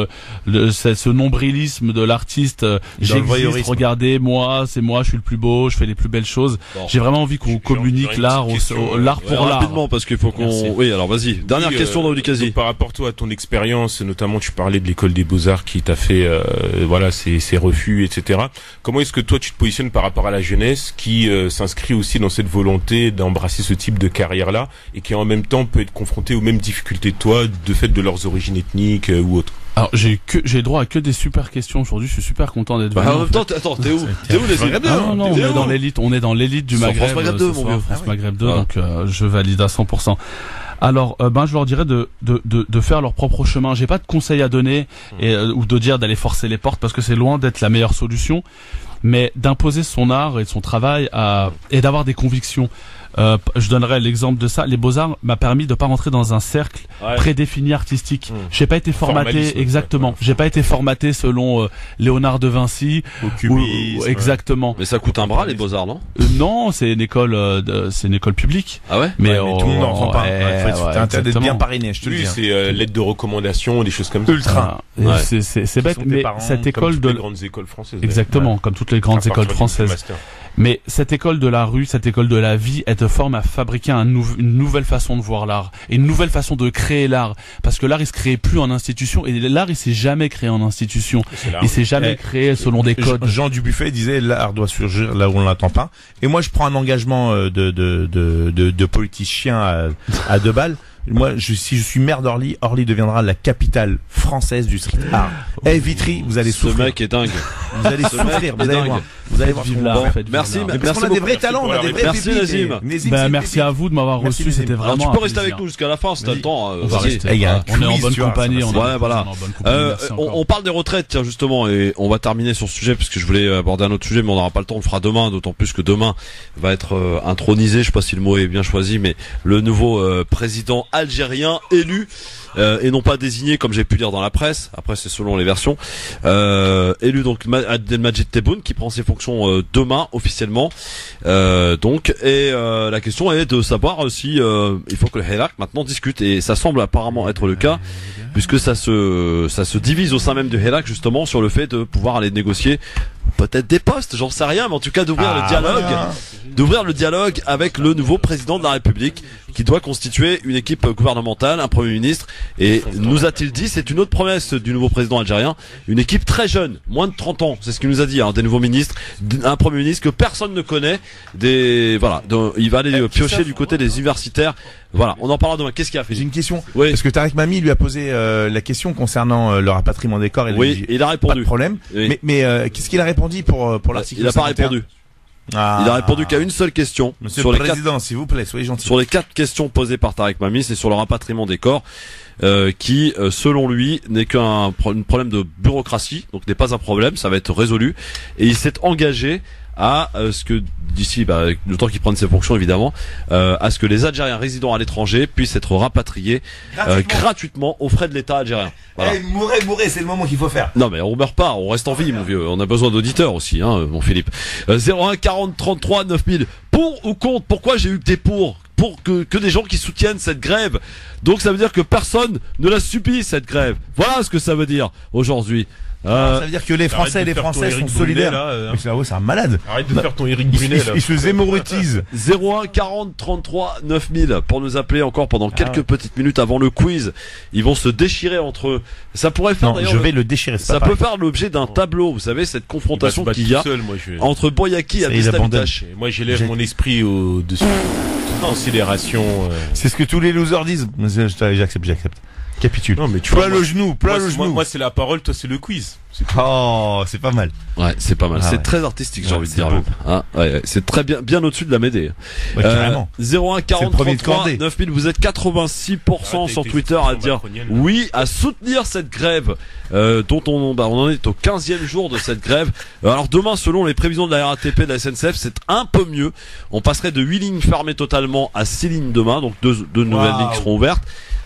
ce nombrilisme de l'artiste. J'existe, regardez moi, c'est moi, je suis le plus beau, je fais les plus belles choses. J'ai vraiment envie qu'on communique l'art pour l'art. Rapidement parce qu'il faut qu'on... Oui, alors Alors vas-y, dernière question dans Lucasi. Par rapport toi à ton expérience, notamment tu parlais de l'école des Beaux-Arts qui t'a fait voilà ses refus, etc. Comment est-ce que toi tu te positionnes par rapport à la jeunesse qui s'inscrit aussi dans cette volonté d'embrasser ce type de carrière-là et qui en même temps peut être confrontée aux mêmes difficultés que toi de fait de leurs origines ethniques ou autres? Alors j'ai droit à que des super questions aujourd'hui. Je suis super content d'être venu. En même temps, attends, t'es où les Non, on est dans l'élite. On est dans l'élite du Maghreb. France Maghreb 2, mon vieux. France Maghreb 2, donc je valide à 100%. Alors, je leur dirais de faire leur propre chemin. J'ai pas de conseils à donner ou de dire d'aller forcer les portes parce que c'est loin d'être la meilleure solution. Mais d'imposer son art et son travail et d'avoir des convictions. Je donnerai l'exemple de ça. Les Beaux-Arts m'a permis de pas rentrer dans un cercle prédéfini artistique. J'ai pas été formaté exactement. J'ai pas été formaté selon Léonard de Vinci. Au cubisme. Exactement. Mais ça coûte un bras les Beaux-Arts, non? Non, c'est une école publique. Ah ouais? Mais tout le monde n'en prend pas. T'as intérêt d'être bien parrainé, je te le dis. C'est l'aide de recommandation, des choses comme ça. Ultra. C'est bête, mais cette école de grandes écoles françaises. Exactement, comme toutes les grandes écoles françaises. Mais cette école de la rue, cette école de la vie, elle te forme à fabriquer une nouvelle façon de voir l'art et une nouvelle façon de créer l'art. Parce que l'art, il se crée plus en institution et l'art, il s'est jamais créé en institution. Il s'est jamais créé selon des codes. Jean Dubuffet disait l'art doit surgir là où on l'attend pas. Et moi, je prends un engagement de politicien à 2 balles. Moi, si je suis maire d'Orly, Orly deviendra la capitale française du street art. Vitry, vous allez souffrir. Ce mec est dingue. Vous allez souffrir, vous allez voir. Vous allez voir. Merci, merci. On a des vrais talents, on a des vrais Merci Nazim. Merci à vous de m'avoir reçu, c'était vraiment. Alors, tu peux rester avec nous jusqu'à la fin si t'as le temps. On va rester. On est en bonne compagnie. Ouais, voilà. On parle des retraites, tiens, justement, et on va terminer sur ce sujet parce que je voulais aborder un autre sujet, mais on n'aura pas le temps, on le fera demain, d'autant plus que demain va être intronisé, je sais pas si le mot est bien choisi, mais le nouveau président algérien élu et non pas désigné comme j'ai pu lire dans la presse. Après c'est selon les versions. Élu donc Abdelmajid Tebboune qui prend ses fonctions demain officiellement. Donc la question est de savoir si il faut que le Hirak maintenant discute et ça semble apparemment être le cas puisque ça se divise au sein même du Hirak justement sur le fait de pouvoir aller négocier peut-être des postes, j'en sais rien, mais en tout cas d'ouvrir le dialogue avec le nouveau président de la République qui doit constituer une équipe gouvernementale, un premier ministre et nous a-t-il dit, c'est une autre promesse du nouveau président algérien, une équipe très jeune, moins de 30 ans, c'est ce qu'il nous a dit, des nouveaux ministres, un premier ministre que personne ne connaît, il va aller piocher du côté des universitaires. Voilà, on en parlera demain. Qu'est-ce qu'il a fait? J'ai une question. Oui. Parce que Tariq Mami lui a posé la question concernant le rapatriement des corps. Oui, il a répondu. Pas de problème. Oui. Mais qu'est-ce qu'il a répondu pour l'article? Il a pas répondu. Il a répondu qu'à une seule question. Monsieur le Président, s'il vous plaît, soyez gentil. Sur les 4 questions posées par Tariq Mami, c'est sur le rapatriement des corps. Qui, selon lui, n'est qu'un problème de bureaucratie, donc n'est pas un problème, ça va être résolu. Et il s'est engagé à ce que d'ici le temps qu'il prenne ses fonctions évidemment à ce que les Algériens résidant à l'étranger puissent être rapatriés gratuitement aux frais de l'État algérien. Voilà. Mourez, c'est le moment qu'il faut faire. Non mais on meurt pas, on reste en vie mon vieux, on a besoin d'auditeurs aussi mon Philippe. 01 40 33 9000 pour ou contre, pourquoi j'ai eu que des pour que des gens qui soutiennent cette grève. Donc ça veut dire que personne ne la subit cette grève. Voilà ce que ça veut dire aujourd'hui. Ça veut dire que les Français et les Françaises sont solidaires. C'est un malade. Arrête de faire ton Éric Brunet là. Il se zémoritise. 01 40 33 9000 pour nous appeler encore pendant quelques petites minutes avant le quiz. Ils vont se déchirer entre eux. Ça pourrait faire d'ailleurs. Je vais le déchirer. Ça peut faire l'objet d'un tableau. Vous savez cette confrontation qu'il y a entre Boyaki et Abdestamitash. Moi j'élève mon esprit au-dessus de toute considération. C'est ce que tous les losers disent. J'accepte. Capitule. Non, mais tu plein le genou. Moi, c'est la parole, toi, c'est le quiz. Oh, c'est pas mal. Ouais, c'est pas mal. C'est très artistique, j'ai envie de dire. C'est très bien au-dessus de la Médée. Ouais, carrément. 01 40 33 9000, vous êtes 86% sur Twitter à dire oui, à soutenir cette grève, dont on en est au 15e jour de cette grève. Alors demain, selon les prévisions de la RATP, de la SNCF, c'est un peu mieux. On passerait de 8 lignes fermées totalement à 6 lignes demain, donc deux nouvelles lignes seront ouvertes.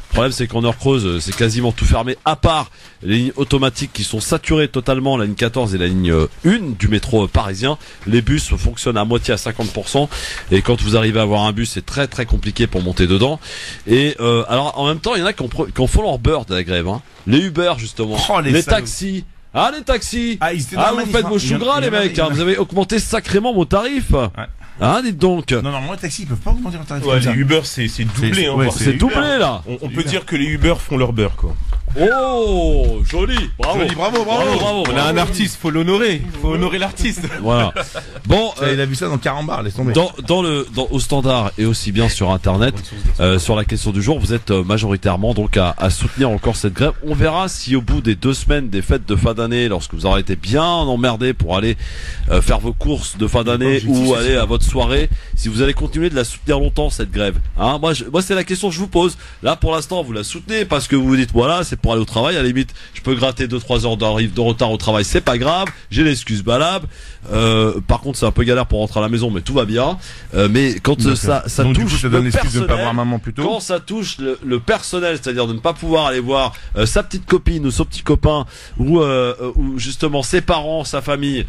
Le problème c'est qu'en heure creuse c'est quasiment tout fermé à part les lignes automatiques qui sont saturées totalement, la ligne 14 et la ligne 1 du métro parisien. Les bus fonctionnent à moitié à 50% et quand vous arrivez à avoir un bus c'est très très compliqué pour monter dedans. Et alors en même temps il y en a qui en font leur beurre de la grève. Les Uber justement, les taxis. Les taxis. Vous faites vos choux gras les mecs, vous avez augmenté sacrément vos tarifs. Hein, dites donc. Non, normalement, les taxis, ils peuvent pas augmenter leur tarif. Ouais, les Uber, c'est doublé, hein. C'est doublé, là. On peut dire que les Uber font leur beurre, quoi. Oh, joli. Bravo. Joli, bravo. On a un artiste, faut l'honorer. Faut honorer l'artiste. Voilà. Bon, il a vu ça dans Carambar, laisse tomber. Au Standard et aussi bien sur Internet, sur la question du jour, vous êtes majoritairement donc à soutenir encore cette grève. On verra si au bout des 2 semaines des fêtes de fin d'année, lorsque vous aurez été bien emmerdé pour aller faire vos courses de fin d'année ou aller à votre soirée, si vous allez continuer de la soutenir longtemps cette grève. Hein, moi c'est la question que je vous pose. Là pour l'instant vous la soutenez parce que vous vous dites voilà c'est pour aller au travail, à la limite je peux gratter 2-3 heures de retard au travail, c'est pas grave, j'ai l'excuse valable. Par contre c'est un peu galère pour rentrer à la maison mais tout va bien. Mais quand ça donc, touche du coup, ça donne l'excuse de ne pas voir maman plus tôt. Quand ça touche le personnel, c'est-à-dire de ne pas pouvoir aller voir sa petite copine ou son petit copain ou justement ses parents, sa famille,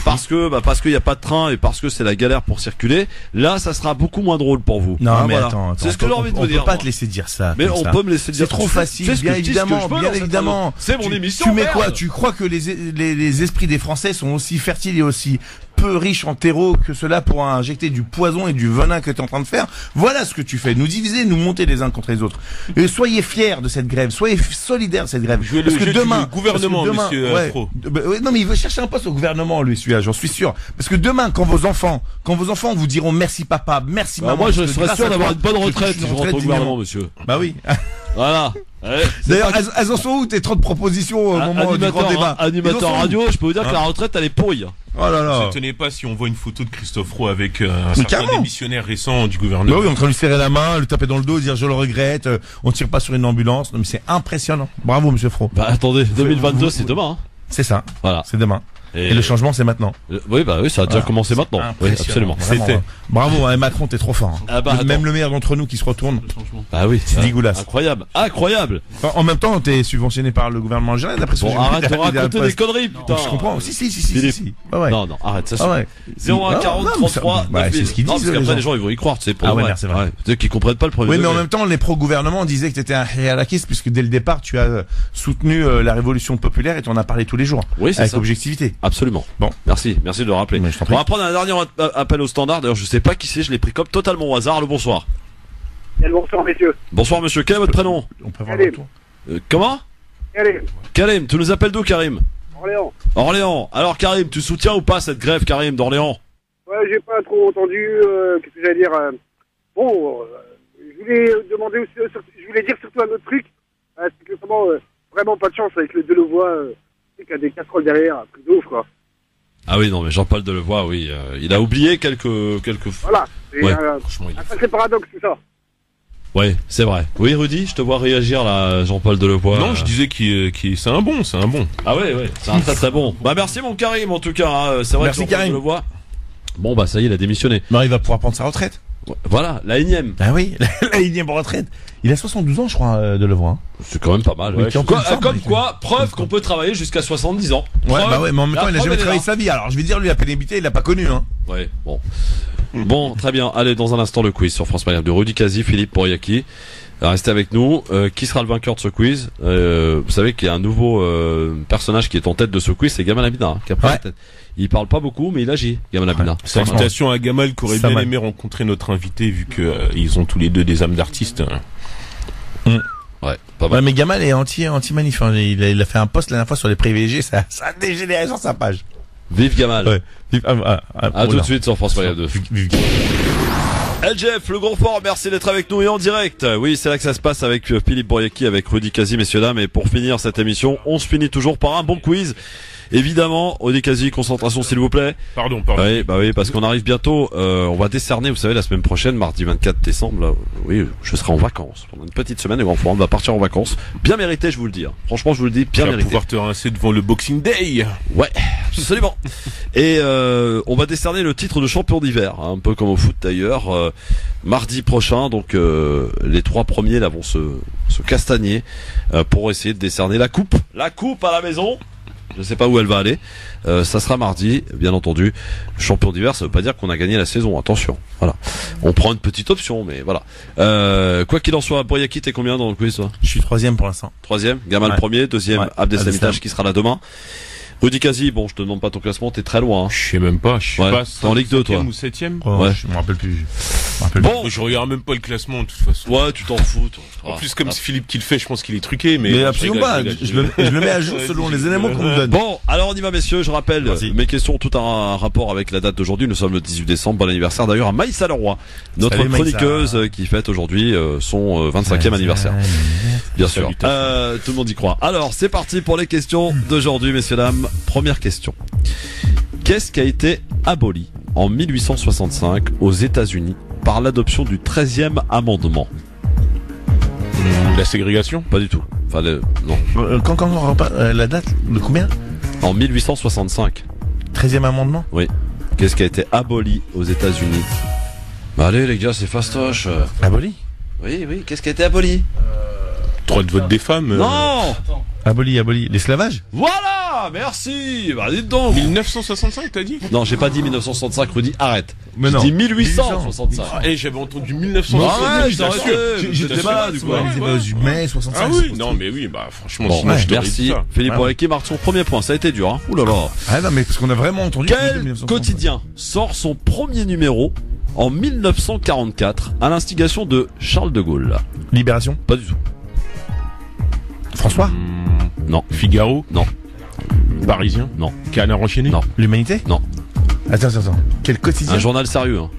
parce qu'il y a pas de train et parce que c'est la galère pour circuler, là ça sera beaucoup moins drôle pour vous. Non mais voilà. Attends, c'est ce que j'ai envie de vous dire. On peut pas te laisser dire ça. Mais on peut me laisser dire. C'est trop facile, bien évidemment. C'est mon émission. Tu mets quoi? Tu crois que les esprits des Français sont aussi fertiles et aussi peu riches en terreau que cela pour injecter du poison et du venin que tu es en train de faire? Voilà ce que tu fais. Nous diviser, nous monter les uns contre les autres. Et soyez fiers de cette grève. Soyez solidaires de cette grève. Parce que demain, le gouvernement, monsieur Pro. Non, mais il veut chercher un poste au gouvernement, lui, celui-là, j'en suis sûr. Parce que demain, quand vos enfants vous diront merci papa, merci maman. Moi, je serais sûr d'avoir une bonne retraite si je rentre au gouvernement, monsieur. Bah oui. Voilà. D'ailleurs, elles en sont où tes 30 propositions au moment du grand débat? Animateur radio, je peux vous dire que la retraite, elle est pourrie. Oh là là. Ne tenez pas si on voit une photo de Christophe Roux avec un certain démissionnaire récent du gouvernement. Bah oui, en train de lui serrer la main, lui taper dans le dos, dire je le regrette, on tire pas sur une ambulance. Non mais c'est impressionnant. Bravo monsieur Fro. Bah attendez, 2022 c'est demain. Hein. C'est ça. Voilà. C'est demain. Et le changement, c'est maintenant. Oui, ça a déjà commencé maintenant. Oui, absolument. C'était. Bravo, hein, Macron, t'es trop fort. Hein. Même le meilleur d'entre nous qui se retourne. Ah oui. C'est dégueulasse. Incroyable. Enfin, en même temps, t'es subventionné par le gouvernement algérien, d'après ce que j'ai vu. Arrête de raconter des conneries, putain. Je comprends. Si. Ouais. Non, arrête, ça suffit. 01 40 33 c'est ce qu'ils disent. Parce qu'après, les gens, ils vont y croire, tu sais, pour c'est vrai. Ceux qui comprennent pas le premier. Oui, mais en même temps, les pro-gouvernement disaient que t'étais un réalakiste, puisque dès le départ, tu as soutenu la révolution populaire et tu en as parlé tous les jours. Oui, c'est avec ça. Objectivité. Absolument. Bon. Merci de le rappeler. On va prendre un dernier appel au standard. D'ailleurs, je sais pas qui c'est, je l'ai pris comme totalement au hasard. Le bonsoir. Bonsoir, messieurs. Bonsoir, monsieur. Quel est votre prénom? On peut avoir le retour. Comment? Karim. Tu nous appelles d'où, Karim? Orléans. Alors, Karim, tu soutiens ou pas cette grève, Karim, d'Orléans? Ouais, j'ai pas trop entendu. Qu'est-ce que j'allais dire? Je voulais demander aussi, je voulais dire surtout un autre truc. C'est que vraiment pas de chance avec le Delevoye. Qu'il y a des casseroles derrière, un truc de ouf, quoi. Ah oui, non, mais Jean-Paul Delevoye, oui, il a oublié quelques. Voilà. C'est un sacré paradoxe, tout ça. Ouais, c'est vrai. Oui, Rudy, je te vois réagir là, Jean-Paul Delevoye. Non, je disais qu'il c'est un bon. Ah ouais, c'est un très bon. Bah merci mon Karim, en tout cas. Hein, c'est vrai. Merci Karim. Delevoye. Bon bah ça y est, il a démissionné. Non, il va pouvoir prendre sa retraite. Voilà, la énième. Ah oui, la énième retraite. Il a 72 ans, je crois, Delevoye. Hein. C'est quand même pas mal. Ouais. Comme quoi, preuve qu'on peut travailler jusqu'à 70 ans. Ouais, mais en même temps, il a jamais travaillé sa vie. Alors, je vais dire, lui, la pénibilité, il l'a pas connu, hein. Ouais, bon. Bon, très bien. Allez, dans un instant, le quiz sur France Maghreb de Rudy Kazi, Philippe Boriaki. Restez avec nous. Qui sera le vainqueur de ce quiz? Vous savez qu'il y a un nouveau personnage qui est en tête de ce quiz, c'est Gamal Abina, hein, qui a pris la tête. Il parle pas beaucoup, mais il agit, Gamal Abina. Salutations à Gamal qui aurait bien aimé rencontrer notre invité vu que ils ont tous les deux des âmes d'artistes. Ouais, pas mal. Ouais, mais Gamal est anti-manif. Hein. Il a fait un post la dernière fois sur les privilégiés, ça a dégénéré sur sa page. Vive Gamal. Ouais. À tout de suite sur France Maghreb 2. LGF, le gros fort, merci d'être avec nous et en direct. Oui, c'est là que ça se passe avec Philippe Boriaki, avec Rudy Kazi, messieurs dames. Et pour finir cette émission, on se finit toujours par un bon quiz. Évidemment, Rudy Kazi, concentration s'il vous plaît. Pardon. Oui, parce qu'on arrive bientôt. On va décerner, vous savez, la semaine prochaine, mardi 24 décembre. Là, oui, je serai en vacances pendant une petite semaine. Et on va partir en vacances. Bien mérité, je vous le dis. Hein. Franchement, je vous le dis, bien mérité. Tu vas pouvoir te rincer devant le Boxing Day. Ouais, absolument. Et on va décerner le titre de champion d'hiver, hein, un peu comme au foot d'ailleurs. Mardi prochain, donc les 3 premiers là vont se castagner pour essayer de décerner la coupe à la maison. Je sais pas où elle va aller. Ça sera mardi, bien entendu. Champion d'hiver, ça veut pas dire qu'on a gagné la saison. Attention. Voilà. On prend une petite option, mais voilà. Quoi qu'il en soit, Boriaki, t'es combien dans le quiz, toi? Je suis 3e pour l'instant. 3e. Gamal premier, 2e, Abdeslamitash qui sera là demain. Rudy Kazi, bon, je te demande pas ton classement, t'es très loin. Hein. Je sais même pas, je suis pas en Ligue 2, toi. ou 7ème. Ouais. Je me rappelle plus. Bon, je regarde même pas le classement de toute façon. Ouais, tu t'en fous, toi. En plus, comme c'est Philippe qui le fait, je pense qu'il est truqué, mais absolument pas. Je le mets à jour selon les éléments qu'on me donne. Bon, alors on y va, messieurs. Je rappelle, mes questions ont tout un rapport avec la date d'aujourd'hui. Nous sommes le 18 décembre. Bon anniversaire d'ailleurs à Maïssa Leroy, notre chroniqueuse qui fête aujourd'hui son 25e anniversaire. Bien sûr. Tout le monde y croit. Alors, c'est parti pour les questions d'aujourd'hui, messieurs, dames. Première question. Qu'est-ce qui a été aboli en 1865 aux États-Unis par l'adoption du 13e amendement? La ségrégation? Pas du tout. Enfin, non. Quand on repart, la date de combien? En 1865. 13e amendement? Oui. Qu'est-ce qui a été aboli aux États-Unis? Allez, les gars, c'est fastoche. Aboli? Oui. Qu'est-ce qui a été aboli? Droit de vote des femmes. Non. Aboli. L'esclavage? Voilà, merci. Bah, dites donc. 1965, t'as dit? Non, j'ai pas dit 1965, Rudy, arrête. Mais non. J'ai dit 1865. Et j'avais entendu 1965. J'étais pas, du coup. Mai 65. Ah oui, non, mais oui, bah, franchement, bon, merci. Philippe Bourriquet marque son premier point. Ça a été dur, hein. Ouh là là. Ah non, mais parce qu'on a vraiment entendu. Quel quotidien sort son premier numéro en 1944 à l'instigation de Charles de Gaulle? Libération? Pas du tout. François? Non. Figaro? Non. Parisien? Non. Canard enchaîné? Non. L'Humanité? Non. Attends. Quel quotidien? Un journal sérieux, hein.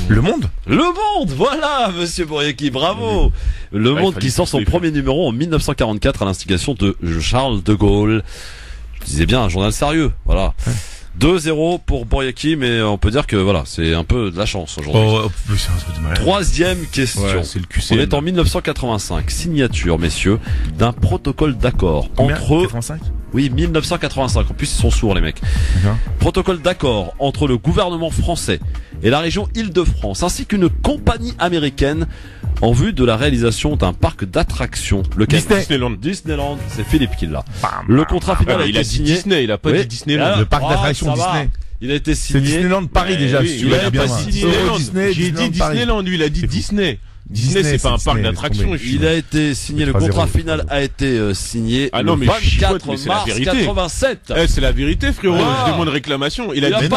Le Monde? Le Monde, voilà, monsieur Bourriquet, bravo. Le Monde qui sort son premier numéro en 1944 à l'instigation de Charles de Gaulle. Je disais bien un journal sérieux, voilà. 2-0 pour Bourriquet, mais on peut dire que voilà, c'est un peu de la chance aujourd'hui. Troisième question. Ouais, c'est le QCM. On est en 1985. Signature, messieurs, d'un protocole d'accord entre... 85 Oui, 1985. En plus, ils sont sourds, les mecs. Protocole d'accord entre le gouvernement français et la région Île-de-France, ainsi qu'une compagnie américaine en vue de la réalisation d'un parc d'attractions. Lequel? Disneyland, c'est Philippe qui l'a. Le contrat final a été signé. Disney, il a pas dit Disneyland. Le parc d'attractions Disney. Il a été signé. C'est Disneyland Paris déjà. Il a pas signé Disneyland. J'ai dit Disneyland, lui, il a dit Disney. Disney, c'est pas un parc d'attractions. Il a été signé, le contrat final a été signé le 24 mars 87. C'est la vérité, frérot. Je demande réclamation. Il a dit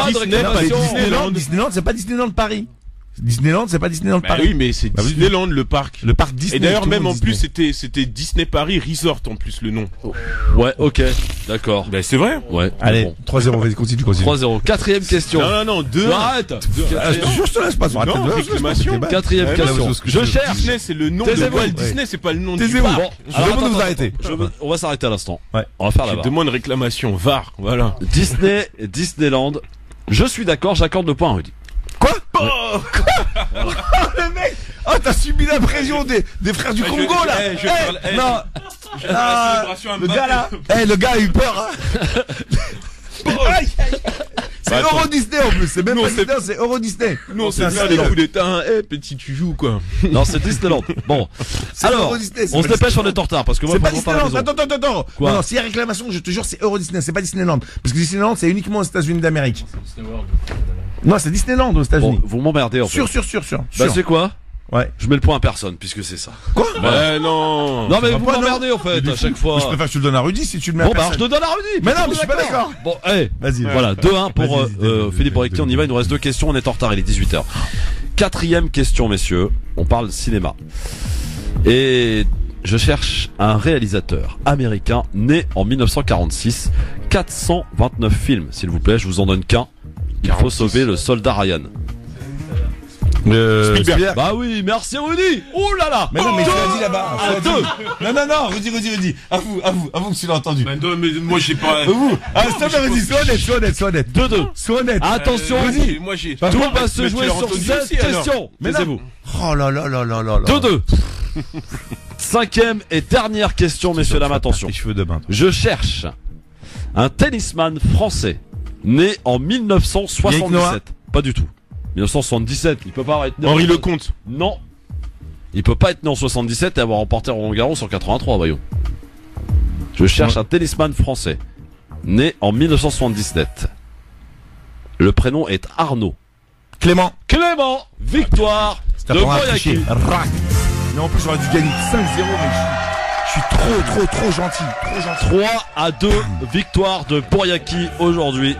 Disneyland, c'est pas Disneyland Paris. Disneyland, c'est pas Disneyland Paris. Oui, mais c'est Disneyland, le parc. Le parc Disney. Et d'ailleurs, même en plus, c'était Disney Paris Resort, en plus, le nom. Ouais, ok. D'accord. Ben, c'est vrai. Ouais. Allez, 3-0, vas-y, continue. 3-0. Quatrième question. Non, 2. Arrête. Je te laisse pas sur non, réclamation. Quatrième question. Je cherche. Disney, c'est le nom de Walt Disney, c'est pas le nom du parc. Bon, je demande de vous arrêter. On va s'arrêter à l'instant. Ouais. On va faire la barre. Je demande réclamation. VAR. Voilà. Disney, Disneyland. Je suis d'accord, j'accorde le point à Rudy. Quoi? Le mec! Oh, t'as subi la pression des frères du Congo, là! Non! Le gars, là! Le gars a eu peur, hein! C'est Euro Disney en plus, c'est même pas Disney, c'est Euro Disney. Non, c'est ça les coups d'état. Petit, tu joues quoi? Non, c'est Disneyland. Bon, alors, on se dépêche, on est en retard parce que moi, c'est pas Disneyland. Attends. Quoi? Non, s'il y a réclamation, je te jure, c'est Euro Disney, c'est pas Disneyland. Parce que Disneyland, c'est uniquement aux États-Unis d'Amérique. Non, c'est Disneyland aux États-Unis. Bon, vous m'emmerdez en fait. Sûr. Bah, c'est quoi? Ouais. Je mets le point à personne puisque c'est ça. Quoi? Non, mais vous m'emmerdez en fait à chaque fois. Je préfère que tu le donnes à Rudy si tu le mets à personne. Bon, personne. bah, je te donne à Rudy. Mais non, mais je suis pas d'accord. Bon, allez. Vas-y. Voilà, 2-1 pour Philippe Bourriquet. On y va, il nous reste 2 questions, on est en retard, il est 18h. Quatrième question, messieurs. On parle cinéma. Et je cherche un réalisateur américain né en 1946. 429 films, s'il vous plaît, je vous en donne qu'un. Il faut sauver le soldat Ryan. Spielberg. Bah oui, merci Rudy. Ouh là là. Mais non, mais tu l'as dit là-bas. Non, Rudy. Avoue que tu l'as entendu. Mais non, mais moi j'ai pas. Vous. Rudy, sois honnête. 2-2. Sois honnête. Attention, Rudy. Moi j'ai. Tout va se jouer sur cette question. Mais vous. Oh là. 2-2. Cinquième et dernière question, messieurs, dames, attention. Je cherche un tennisman français né en 1977. Pas du tout. 1977, il peut pas être né. Henri Lecomte. Non. Il peut pas être né en 77 et avoir remporté Roland Garros en 83, voyons. Je cherche un tennisman français né en 1977. Le prénom est Arnaud. Clément. Victoire de Bourriquet. Mais en plus, j'aurais dû gagner 5-0, mais je suis trop gentil. 3-2, victoire de Boriaki aujourd'hui.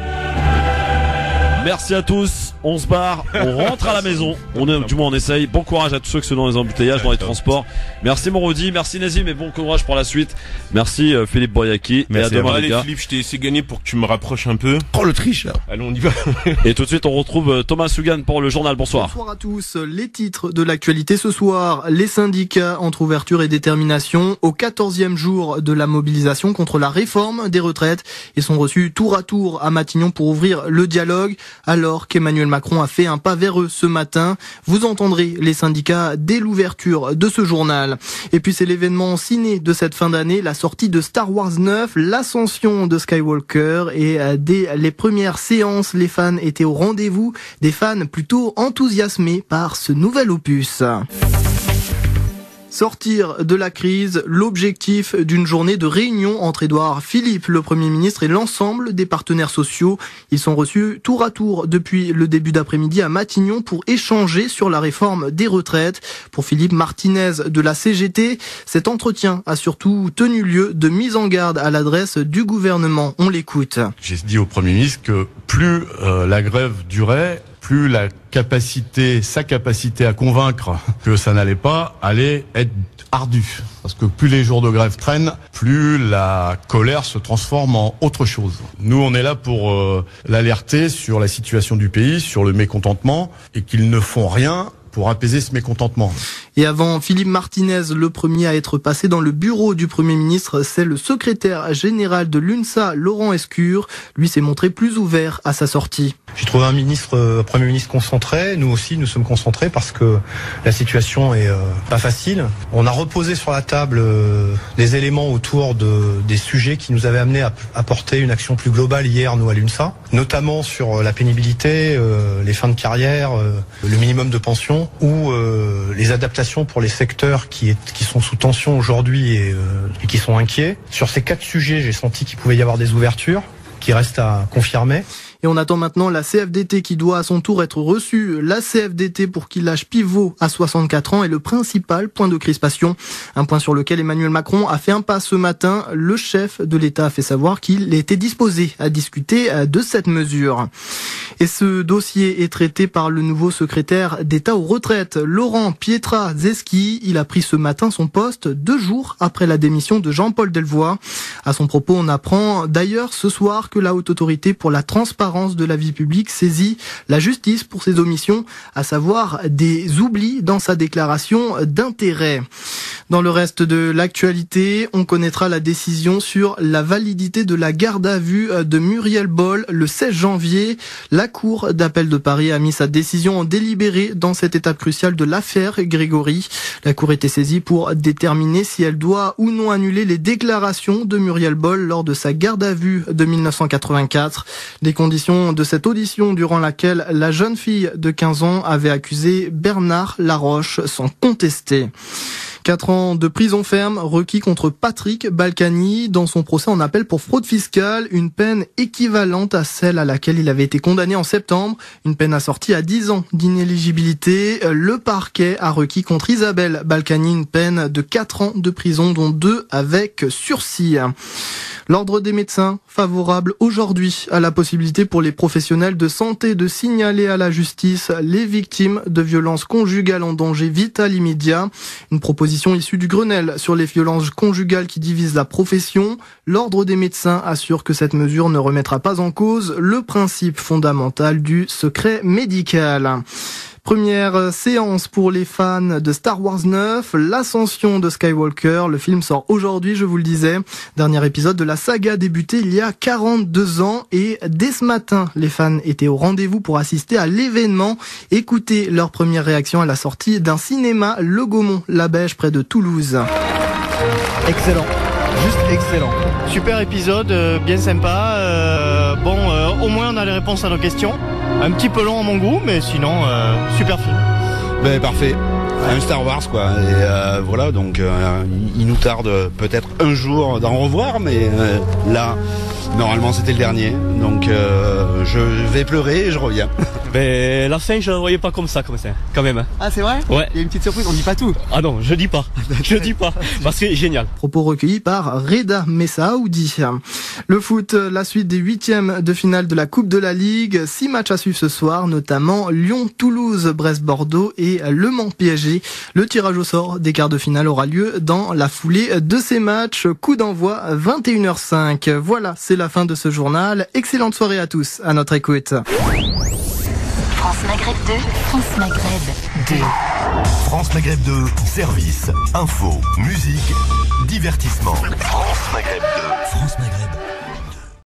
Merci à tous, on se barre, on rentre à la maison, du moins on essaye. Bon courage à tous ceux qui sont dans les embouteillages, dans les transports. Merci Morodi, merci Nazim et bon courage pour la suite. Merci Philippe Boriaki. Et à demain les gars. Philippe, je t'ai laissé gagner pour que tu me rapproches un peu. Oh le tricheur. Allez, on y va. Et tout de suite on retrouve Thomas Sugan pour le journal. Bonsoir. Bonsoir à tous. Les titres de l'actualité ce soir. Les syndicats entre ouverture et détermination au 14e jour de la mobilisation contre la réforme des retraites. Ils sont reçus tour à tour à Matignon pour ouvrir le dialogue. Alors qu'Emmanuel Macron a fait un pas vers eux ce matin. Vous entendrez les syndicats dès l'ouverture de ce journal. Et puis c'est l'événement ciné de cette fin d'année, la sortie de Star Wars 9, l'ascension de Skywalker. Et dès les premières séances, les fans étaient au rendez-vous. Des fans plutôt enthousiasmés par ce nouvel opus. Sortir de la crise, l'objectif d'une journée de réunion entre Édouard Philippe, le Premier ministre, et l'ensemble des partenaires sociaux. Ils sont reçus tour à tour depuis le début d'après-midi à Matignon pour échanger sur la réforme des retraites. Pour Philippe Martinez de la CGT, cet entretien a surtout tenu lieu de mise en garde à l'adresse du gouvernement. On l'écoute. J'ai dit au Premier ministre que plus la grève durait, plus sa capacité à convaincre que ça n'allait pas allait être ardue. Parce que plus les jours de grève traînent, plus la colère se transforme en autre chose. Nous, on est là pour l'alerter sur la situation du pays, sur le mécontentement, et qu'ils ne font rien pour apaiser ce mécontentement. Et avant Philippe Martinez, le premier à être passé dans le bureau du Premier ministre, c'est le secrétaire général de l'UNSA, Laurent Escure. Lui s'est montré plus ouvert à sa sortie. J'ai trouvé un Premier ministre concentré. Nous aussi, nous sommes concentrés parce que la situation est pas facile. On a reposé sur la table des éléments autour des sujets qui nous avaient amené à apporter une action plus globale hier, nous, à l'UNSA. Notamment sur la pénibilité, les fins de carrière, le minimum de pension ou les adaptations pour les secteurs qui sont sous tension aujourd'hui et qui sont inquiets. Sur ces 4 sujets, j'ai senti qu'il pouvait y avoir des ouvertures qui restent à confirmer. Et on attend maintenant la CFDT qui doit à son tour être reçue. La CFDT pour qu'il lâche pivot à 64 ans est le principal point de crispation. Un point sur lequel Emmanuel Macron a fait un pas ce matin. Le chef de l'État a fait savoir qu'il était disposé à discuter de cette mesure. Et ce dossier est traité par le nouveau secrétaire d'État aux retraites, Laurent Pietraszewski. Il a pris ce matin son poste 2 jours après la démission de Jean-Paul Delevoye. À son propos, on apprend d'ailleurs ce soir que la Haute Autorité pour la transparence de la vie publique saisit la justice pour ses omissions, à savoir des oublis dans sa déclaration d'intérêt. Dans le reste de l'actualité, on connaîtra la décision sur la validité de la garde à vue de Muriel Boll le 16 janvier. La Cour d'appel de Paris a mis sa décision en délibéré dans cette étape cruciale de l'affaire Grégory. La Cour était saisie pour déterminer si elle doit ou non annuler les déclarations de Muriel Boll lors de sa garde à vue de 1984. Les conditions de cette audition durant laquelle la jeune fille de 15 ans avait accusé Bernard Laroche sont contestées. 4 ans de prison ferme requis contre Patrick Balkany dans son procès en appel pour fraude fiscale, une peine équivalente à celle à laquelle il avait été condamné en septembre, une peine assortie à 10 ans d'inéligibilité. Le parquet a requis contre Isabelle Balkany une peine de 4 ans de prison, dont 2 avec sursis. L'ordre des médecins favorable aujourd'hui à la possibilité pour les professionnels de santé de signaler à la justice les victimes de violences conjugales en danger vital immédiat. Une proposition issue du Grenelle sur les violences conjugales qui divisent la profession. L'ordre des médecins assure que cette mesure ne remettra pas en cause le principe fondamental du secret médical. Première séance pour les fans de Star Wars 9, l'ascension de Skywalker. Le film sort aujourd'hui, je vous le disais. Dernier épisode de la saga débuté il y a 42 ans. Et dès ce matin, les fans étaient au rendez-vous pour assister à l'événement. Écoutez leur première réaction à la sortie d'un cinéma, Le Gaumont-la-Bèche, près de Toulouse. Excellent, juste excellent. Super épisode, bien sympa. Au moins on a les réponses à nos questions. Un petit peu long à mon goût, mais sinon, super film. Ben parfait, un Star Wars quoi. Et voilà, donc il nous tarde peut-être un jour d'en revoir, mais là, Normalement c'était le dernier, donc je vais pleurer et je reviens. Ben la fin je la voyais pas comme ça quand même. Ah c'est vrai? Ouais. Il y a une petite surprise, on dit pas tout. Ah non, je dis pas, parce que c'est génial. Propos recueillis par Reda Messaoudi. Le foot, la suite des 8e de finale de la Coupe de la Ligue. 6 matchs à suivre ce soir, notamment Lyon-Toulouse, Brest-Bordeaux et Le Mans-PSG. Le tirage au sort des quarts de finale aura lieu dans la foulée de ces matchs. Coup d'envoi 21h05. Voilà, c'est la fin de ce journal. Excellente soirée à tous, à notre écoute. France Maghreb 2, France Maghreb 2. France Maghreb 2, service, info, musique, divertissement. France Maghreb 2. France Maghreb